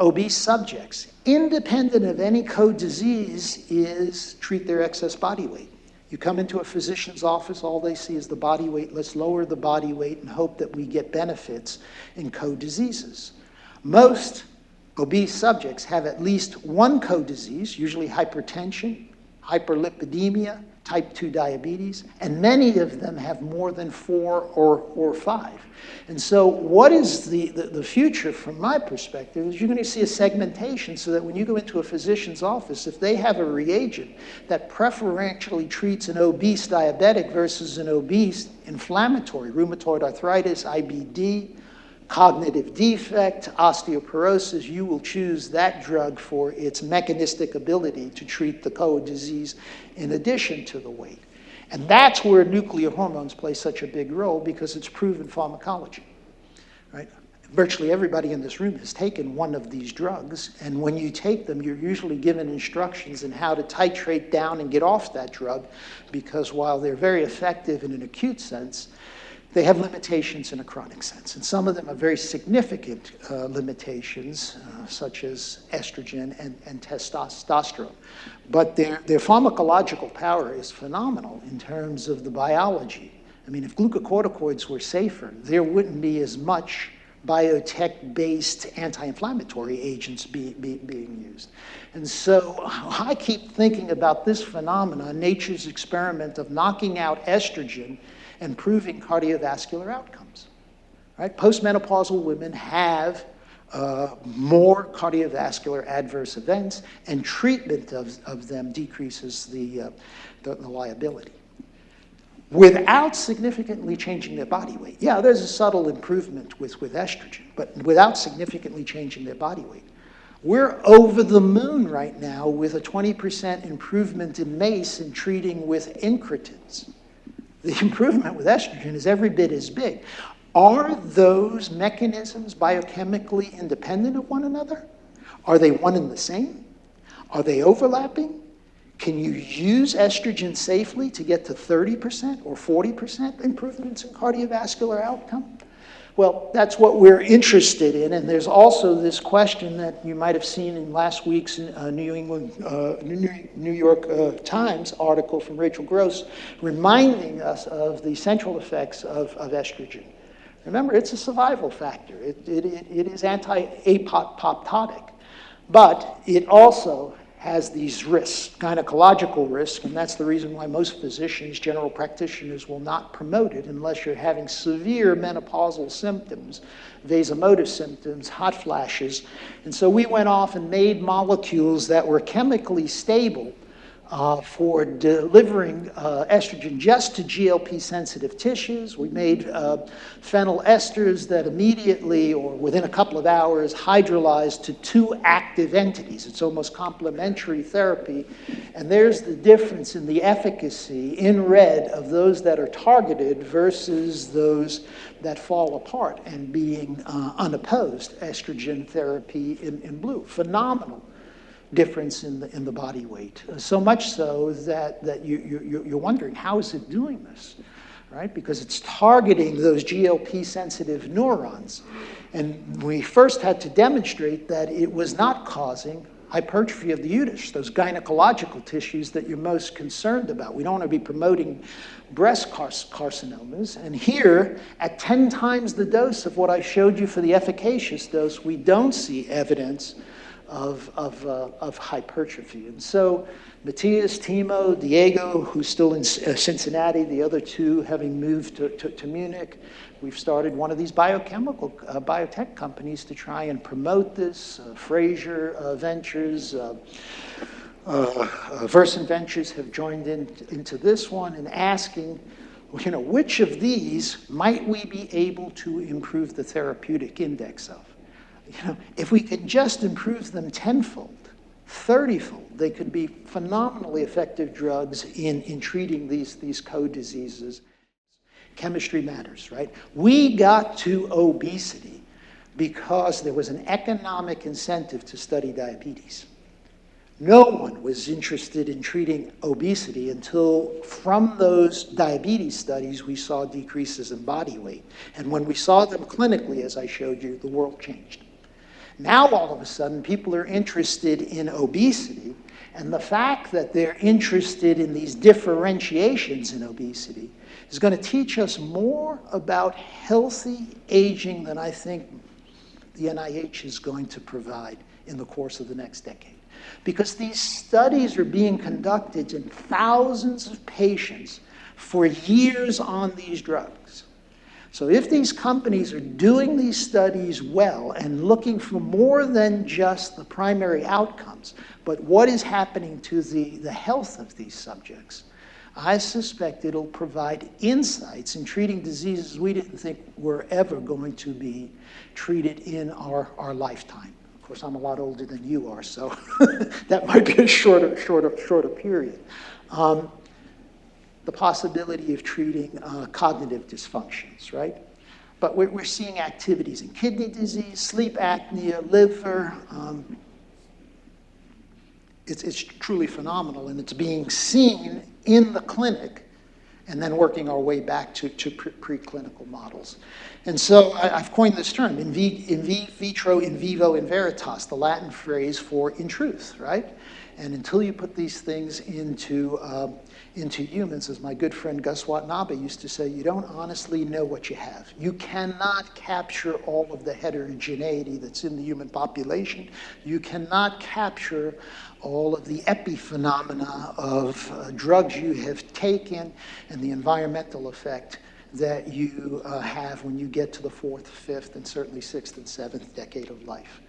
obese subjects, independent of any co-disease, is treat their excess body weight. You come into a physician's office, all they see is the body weight. Let's lower the body weight and hope that we get benefits in co-diseases. Most obese subjects have at least one co-disease, usually hypertension, hyperlipidemia, type 2 diabetes, and many of them have more than 4 or 5. And so what is the future from my perspective is you're going to see a segmentation so that when you go into a physician's office, if they have a reagent that preferentially treats an obese diabetic versus an obese inflammatory, rheumatoid arthritis, IBD, cognitive defect, osteoporosis, you will choose that drug for its mechanistic ability to treat the co-disease in addition to the weight. And that's where nuclear hormones play such a big role, because it's proven pharmacology, right? Virtually everybody in this room has taken one of these drugs, and when you take them, you're usually given instructions on how to titrate down and get off that drug, because while they're very effective in an acute sense, they have limitations in a chronic sense. And some of them are very significant limitations, such as estrogen and testosterone. But their pharmacological power is phenomenal in terms of the biology. I mean, if glucocorticoids were safer, there wouldn't be as much biotech-based anti-inflammatory agents being used. And so I keep thinking about this phenomenon, nature's experiment of knocking out estrogen and proving cardiovascular outcomes. Right? Postmenopausal women have more cardiovascular adverse events, and treatment of them decreases the liability without significantly changing their body weight. Yeah, there's a subtle improvement with estrogen, but without significantly changing their body weight. We're over the moon right now with a 20% improvement in MACE in treating with incretins. The improvement with estrogen is every bit as big. Are those mechanisms biochemically independent of one another? Are they one and the same? Are they overlapping? Can you use estrogen safely to get to 30% or 40% improvements in cardiovascular outcome? Well, that's what we're interested in, and there's also this question that you might have seen in last week's New York Times article from Rachel Gross, reminding us of the central effects of estrogen. Remember, it's a survival factor. It is anti-apoptotic, but it also has these risks, gynecological risks, and that's the reason why most physicians, general practitioners, will not promote it unless you're having severe menopausal symptoms, vasomotor symptoms, hot flashes. And so we went off and made molecules that were chemically stable for delivering estrogen just to GLP-sensitive tissues. We made phenyl esters that immediately, or within a couple of hours, hydrolyzed to 2 active entities. It's almost complementary therapy. And there's the difference in the efficacy in red of those that are targeted versus those that fall apart and being unopposed estrogen therapy in blue. Phenomenal difference in the body weight. So much so that you're wondering, how is it doing this, right? Because it's targeting those GLP-sensitive neurons. And we first had to demonstrate that it was not causing hypertrophy of the uterus, those gynecological tissues that you're most concerned about. We don't want to be promoting breast carcinomas. And here, at 10 times the dose of what I showed you for the efficacious dose, we don't see evidence of hypertrophy. And so Matthias, Timo, Diego, who's still in Cincinnati, the other 2 having moved to Munich, we've started one of these biotech companies to try and promote this. Fraser Ventures, Versant Ventures have joined into this one and asking, which of these might we be able to improve the therapeutic index of? If we could just improve them 10-fold, 30-fold, they could be phenomenally effective drugs in treating these co-diseases. Chemistry matters, right? We got to obesity because there was an economic incentive to study diabetes. No one was interested in treating obesity until from those diabetes studies we saw decreases in body weight. And when we saw them clinically, as I showed you, the world changed. Now, all of a sudden, people are interested in obesity, and the fact that they're interested in these differentiations in obesity is going to teach us more about healthy aging than I think the NIH is going to provide in the course of the next decade. Because these studies are being conducted in thousands of patients for years on these drugs. So if these companies are doing these studies well and looking for more than just the primary outcomes, but what is happening to the health of these subjects, I suspect it'll provide insights in treating diseases we didn't think were ever going to be treated in our lifetime. Of course, I'm a lot older than you are, so that might be a shorter period. The possibility of treating cognitive dysfunctions, right? But we're seeing activities in kidney disease, sleep apnea, liver. It's truly phenomenal, and it's being seen in the clinic and then working our way back to preclinical models. And so I've coined this term, in vitro, in vivo, in veritas, the Latin phrase for in truth, right? And until you put these things into humans, as my good friend Gus Watanabe used to say, you don't honestly know what you have. You cannot capture all of the heterogeneity that's in the human population. You cannot capture all of the epiphenomena of drugs you have taken and the environmental effect that you have when you get to the 4th, 5th, and certainly 6th and 7th decade of life.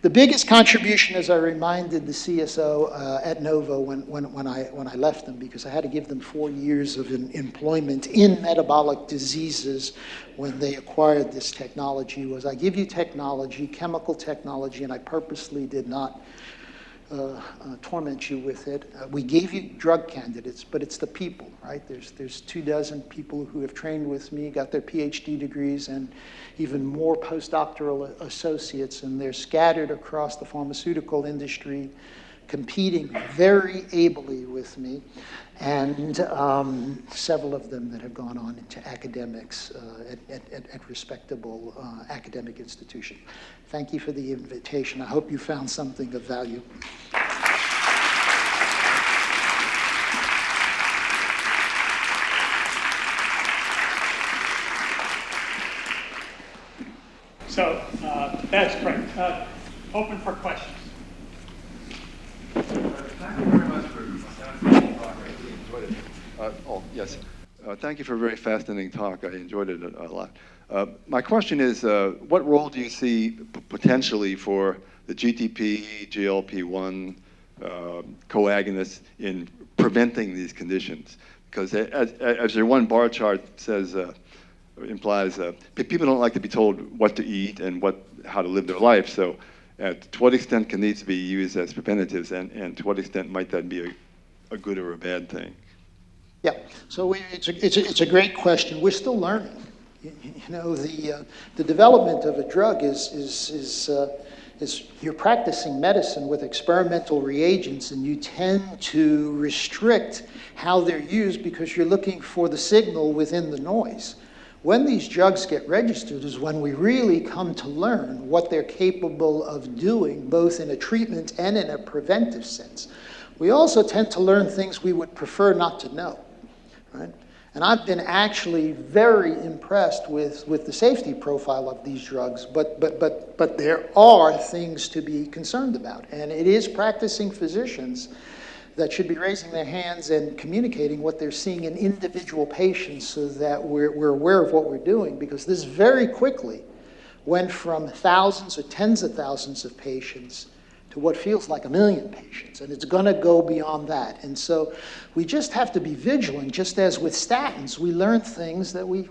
The biggest contribution, as I reminded the CSO at Novo when I left them, because I had to give them 4 years of employment in metabolic diseases when they acquired this technology, was I give you technology, chemical technology, and I purposely did not torment you with it. We gave you drug candidates, but it's the people, right? There's 24 people who have trained with me, got their PhD degrees, and even more postdoctoral associates, and they're scattered across the pharmaceutical industry, competing very ably with me, and several of them that have gone on into academics at respectable academic institutions. Thank you for the invitation. I hope you found something of value. So that's great. Open for questions. Thank you very much for fascinating talk. I really enjoyed it. Yes. Thank you for a very fascinating talk. I enjoyed it a lot. My question is, what role do you see potentially for the GTP, GLP-1 co-agonists in preventing these conditions. Because as your one bar chart says, implies, people don't like to be told what to eat and how to live their life. So to what extent can these be used as preventatives, and to what extent might that be a good or a bad thing? Yeah, so it's a great question. We're still learning. You know, the development of a drug is you're practicing medicine with experimental reagents, and you tend to restrict how they're used because you're looking for the signal within the noise. When these drugs get registered is when we really come to learn what they're capable of doing, both in a treatment and in a preventive sense. We also tend to learn things we would prefer not to know, right? And I've been actually very impressed with the safety profile of these drugs, but there are things to be concerned about. And it is practicing physicians that should be raising their hands and communicating what they're seeing in individual patients so that we're aware of what we're doing, because this very quickly went from thousands or tens of thousands of patients to what feels like 1 million patients, and it's going to go beyond that. And so we just have to be vigilant, just as with statins, we learned things that we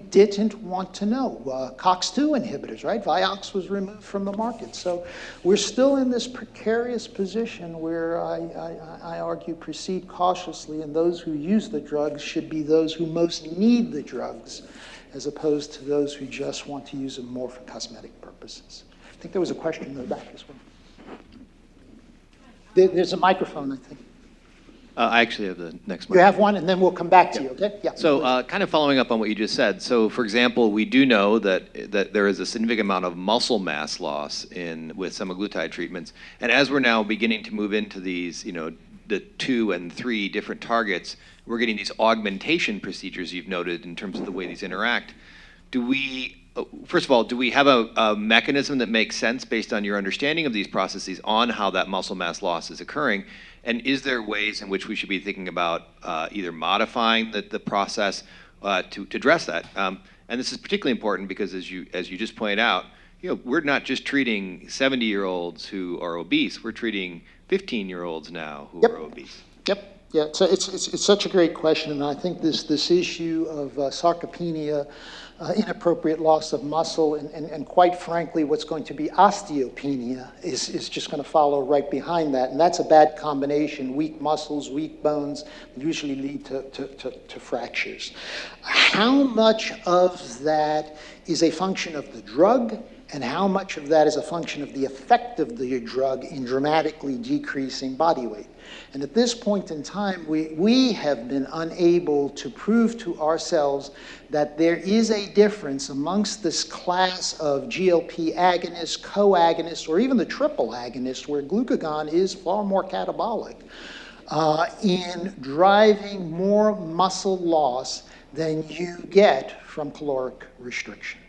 didn't want to know. COX-2 inhibitors, right? Vioxx was removed from the market. So we're still in this precarious position where I argue proceed cautiously, and those who use the drugs should be those who most need the drugs, as opposed to those who just want to use them more for cosmetic purposes. I think there was a question in the back as well. There's a microphone, I think. I actually have the next one. You have one, and then we'll come back to you, okay? Yeah. So kind of following up on what you just said. So for example, we do know that there is a significant amount of muscle mass loss with semaglutide treatments. And as we're now beginning to move into these, the 2 and 3 different targets, we're getting these augmentation procedures you've noted in terms of the way these interact. First of all, do we have a mechanism that makes sense based on your understanding of these processes on how that muscle mass loss is occurring? And is there ways in which we should be thinking about either modifying the process to address that? And this is particularly important because, as you just pointed out, we're not just treating 70-year-olds who are obese. We're treating 15-year-olds now who are obese. Yep. Yeah, so it's such a great question, and I think this issue of sarcopenia, inappropriate loss of muscle, and quite frankly, what's going to be osteopenia is just going to follow right behind that, and that's a bad combination. Weak muscles, weak bones usually lead to fractures. How much of that is a function of the drug, and how much of that is a function of the effect of the drug in dramatically decreasing body weight? And at this point in time, we have been unable to prove to ourselves that there is a difference amongst this class of GLP agonists, co-agonists, or even the triple agonists, where glucagon is far more catabolic, in driving more muscle loss than you get from caloric restriction.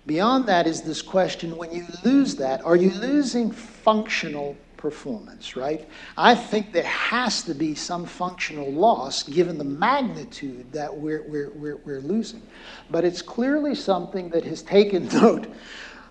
Beyond that is this question, when you lose that, are you losing functional performance, right? I think there has to be some functional loss given the magnitude that we're losing. But it's clearly something that has taken note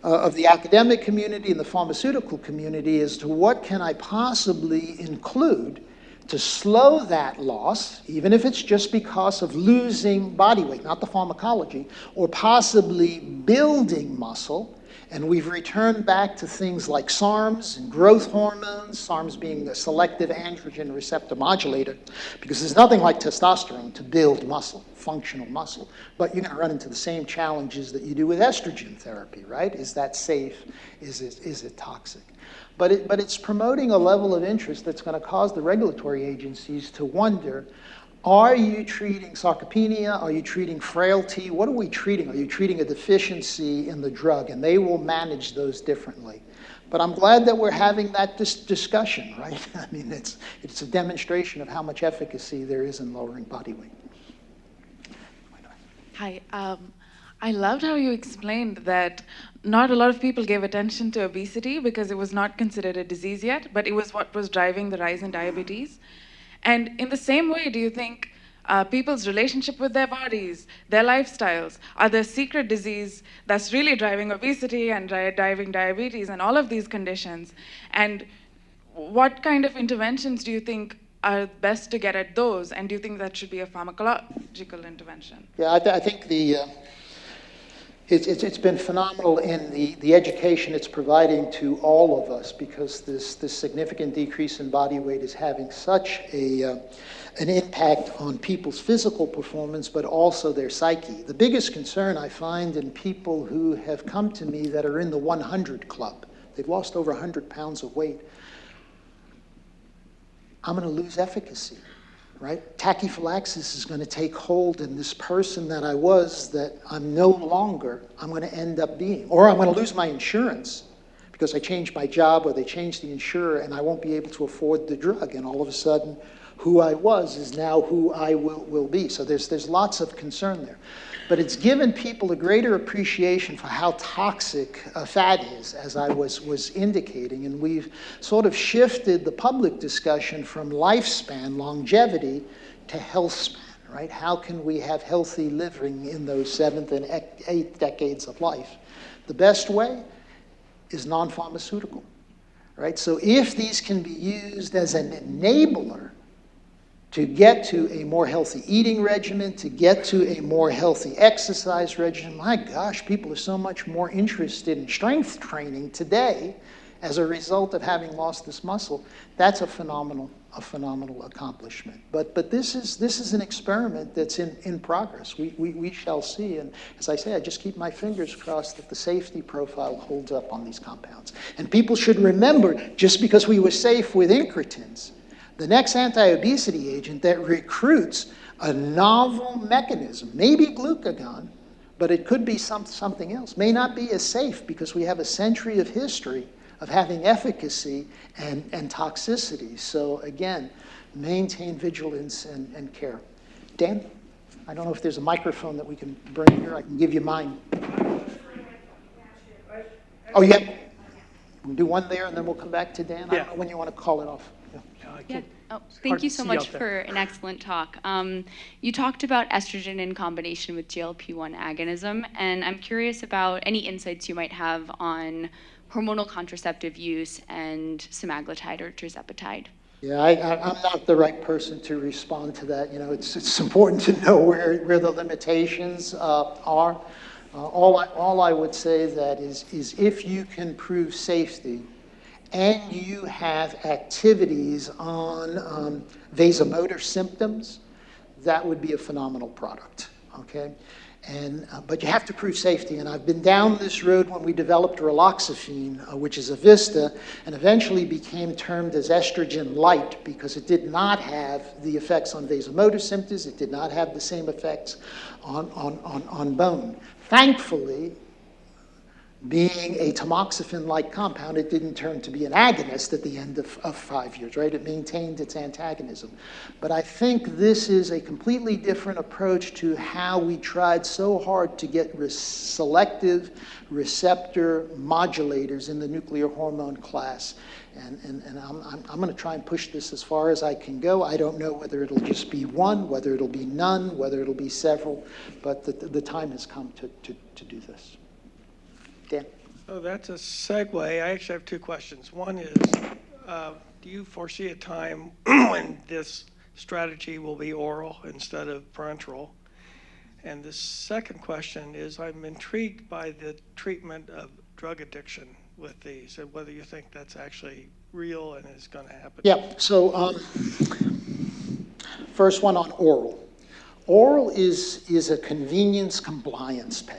of the academic community and the pharmaceutical community as to what can I possibly include to slow that loss, even if it's just because of losing body weight, not the pharmacology, or possibly building muscle. And we've returned back to things like SARMs and growth hormones, SARMs being a selective androgen receptor modulator, because there's nothing like testosterone to build muscle, functional muscle. But you're going to run into the same challenges that you do with estrogen therapy, right? Is that safe? Is it toxic? But it's promoting a level of interest that's going to cause the regulatory agencies to wonder, are you treating sarcopenia? Are you treating frailty? What are we treating? Are you treating a deficiency in the drug? And they will manage those differently. But I'm glad that we're having that discussion, right? I mean, it's a demonstration of how much efficacy there is in lowering body weight. Hi. I loved how you explained that not a lot of people gave attention to obesity because it was not considered a disease yet, but it was what was driving the rise in diabetes. And in the same way, do you think people's relationship with their bodies, their lifestyles, are the secret disease that's really driving obesity and driving diabetes and all of these conditions? And what kind of interventions do you think are best to get at those? And do you think that should be a pharmacological intervention? Yeah, I think it's been phenomenal in the education it's providing to all of us, because this significant decrease in body weight is having such an impact on people's physical performance, but also their psyche. The biggest concern I find in people who have come to me that are in the 100 club, they've lost over 100 pounds of weight, I'm going to lose efficacy, right? Tachyphylaxis is going to take hold in this person that I was, that I'm no longer, I'm going to end up being. Or I'm going to lose my insurance because I changed my job, or they changed the insurer, and I won't be able to afford the drug. And all of a sudden, who I was is now who I will be. So there's lots of concern there. But it's given people a greater appreciation for how toxic fat is, as I was indicating. And we've sort of shifted the public discussion from lifespan, longevity, to health span, right? How can we have healthy living in those 7th and 8th decades of life? The best way is non-pharmaceutical, right? So if these can be used as an enabler to get to a more healthy eating regimen, to get to a more healthy exercise regimen, my gosh, people are so much more interested in strength training today as a result of having lost this muscle. That's a phenomenal accomplishment. But this is an experiment that's in progress. We shall see. And as I say, I just keep my fingers crossed that the safety profile holds up on these compounds. And people should remember, just because we were safe with incretins, the next anti-obesity agent that recruits a novel mechanism, maybe glucagon, but it could be something else, may not be as safe, because we have a century of history of having efficacy and toxicity. So again, maintain vigilance and care. Dan, I don't know if there's a microphone that we can bring here. I can give you mine. Oh, yeah. We'll do one there, and then we'll come back to Dan. I don't know when you want to call it off. Yeah. Oh, thank you so much for an excellent talk. You talked about estrogen in combination with GLP-1 agonism, and I'm curious about any insights you might have on hormonal contraceptive use and semaglutide or tirzepatide. Yeah, I'm not the right person to respond to that. You know, it's important to know where the limitations are. All I would say that is if you can prove safety, and you have activities on vasomotor symptoms, that would be a phenomenal product, okay? But you have to prove safety, and I've been down this road when we developed raloxifene, which is a Vista, and eventually became termed as estrogen light because it did not have the effects on vasomotor symptoms, it did not have the same effects on bone. Thankfully, being a tamoxifen-like compound, it didn't turn to be an agonist at the end of 5 years, right? It maintained its antagonism. But I think this is a completely different approach to how we tried so hard to get selective receptor modulators in the nuclear hormone class. And I'm going to try and push this as far as I can go. I don't know whether it'll just be one, whether it'll be none, whether it'll be several, but the time has come to do this. Dan? So that's a segue. I actually have two questions. One is, do you foresee a time when this strategy will be oral instead of parenteral? And the second question is, I'm intrigued by the treatment of drug addiction with these, and whether you think that's actually real and is going to happen. Yeah, so first one on oral. Oral is a convenience compliance pay.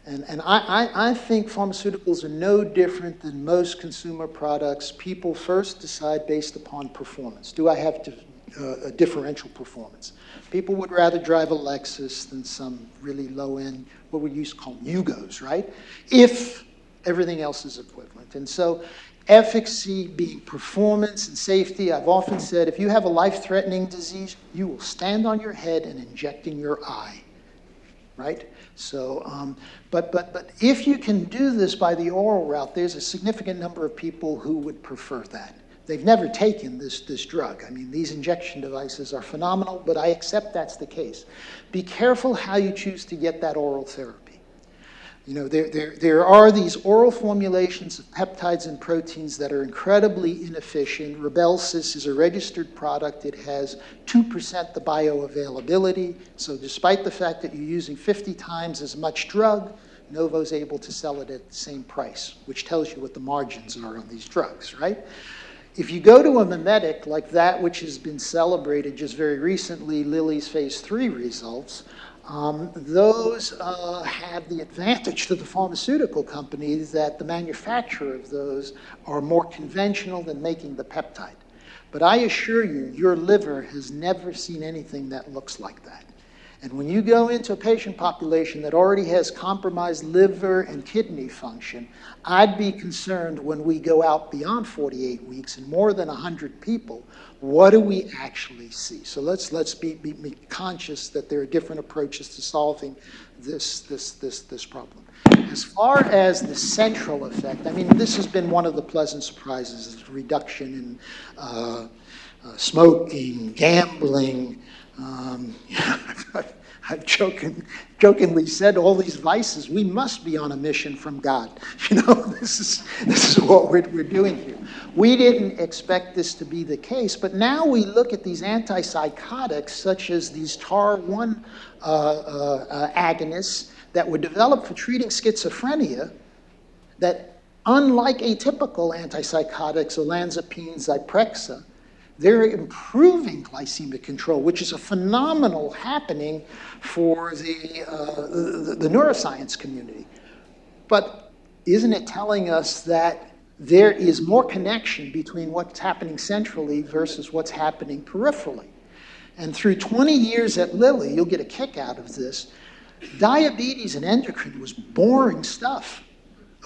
And I think pharmaceuticals are no different than most consumer products. People first decide based upon performance. Do I have a differential performance? People would rather drive a Lexus than some really low-end, what we used to call Yugos, right? If everything else is equivalent. And so efficacy being performance and safety, I've often said, if you have a life-threatening disease, you will stand on your head and inject in your eye, right? So, but if you can do this by the oral route, there's a significant number of people who would prefer that. They've never taken this drug. I mean, these injection devices are phenomenal, but I accept that's the case. Be careful how you choose to get that oral therapy. You know, there are these oral formulations of peptides and proteins that are incredibly inefficient. Rybelsus is a registered product. It has 2% the bioavailability. So despite the fact that you're using 50 times as much drug, Novo's able to sell it at the same price, which tells you what the margins are on these drugs, right? If you go to a mimetic like that which has been celebrated just very recently, Lilly's phase 3 results, those have the advantage to the pharmaceutical companies that the manufacturer of those are more conventional than making the peptide. But I assure you, your liver has never seen anything that looks like that. And when you go into a patient population that already has compromised liver and kidney function, I'd be concerned when we go out beyond 48 weeks and more than 100 people, what do we actually see? So let's be conscious that there are different approaches to solving this problem. As far as the central effect, I mean, this has been one of the pleasant surprises, is the reduction in smoking, gambling. I've jokingly said all these vices, we must be on a mission from God. You know, this is what we're doing here. We didn't expect this to be the case, but now we look at these antipsychotics, such as these TAR1 agonists that were developed for treating schizophrenia, that unlike atypical antipsychotics, olanzapine, Zyprexa, they're improving glycemic control, which is a phenomenal happening for the neuroscience community. But isn't it telling us that there is more connection between what's happening centrally versus what's happening peripherally? And through 20 years at Lilly, you'll get a kick out of this, diabetes and endocrine was boring stuff.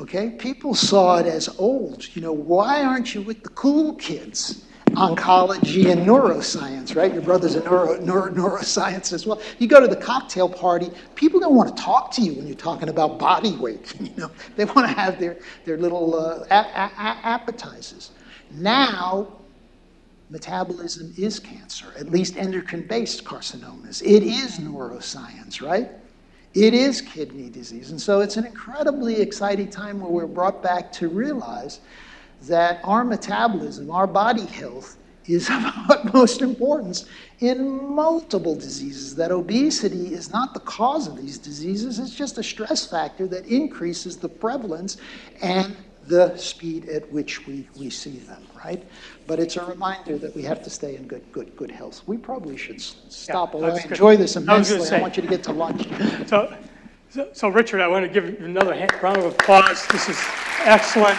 Okay? People saw it as old. You know, why aren't you with the cool kids? Oncology and neuroscience, right? Your brother's a neuroscience as well. You go to the cocktail party, people don't want to talk to you when you're talking about body weight. You know, they want to have their little appetizers. Now, metabolism is cancer, at least endocrine-based carcinomas. It is neuroscience, right? It is kidney disease. And so it's an incredibly exciting time where we're brought back to realize that our metabolism, our body health, is of utmost importance in multiple diseases, that obesity is not the cause of these diseases, it's just a stress factor that increases the prevalence and the speed at which we see them, right? But it's a reminder that we have to stay in good health. We probably should stop. Although I enjoy this immensely, I want you to get to lunch. So Richard, I want to give you another round of applause. This is excellent.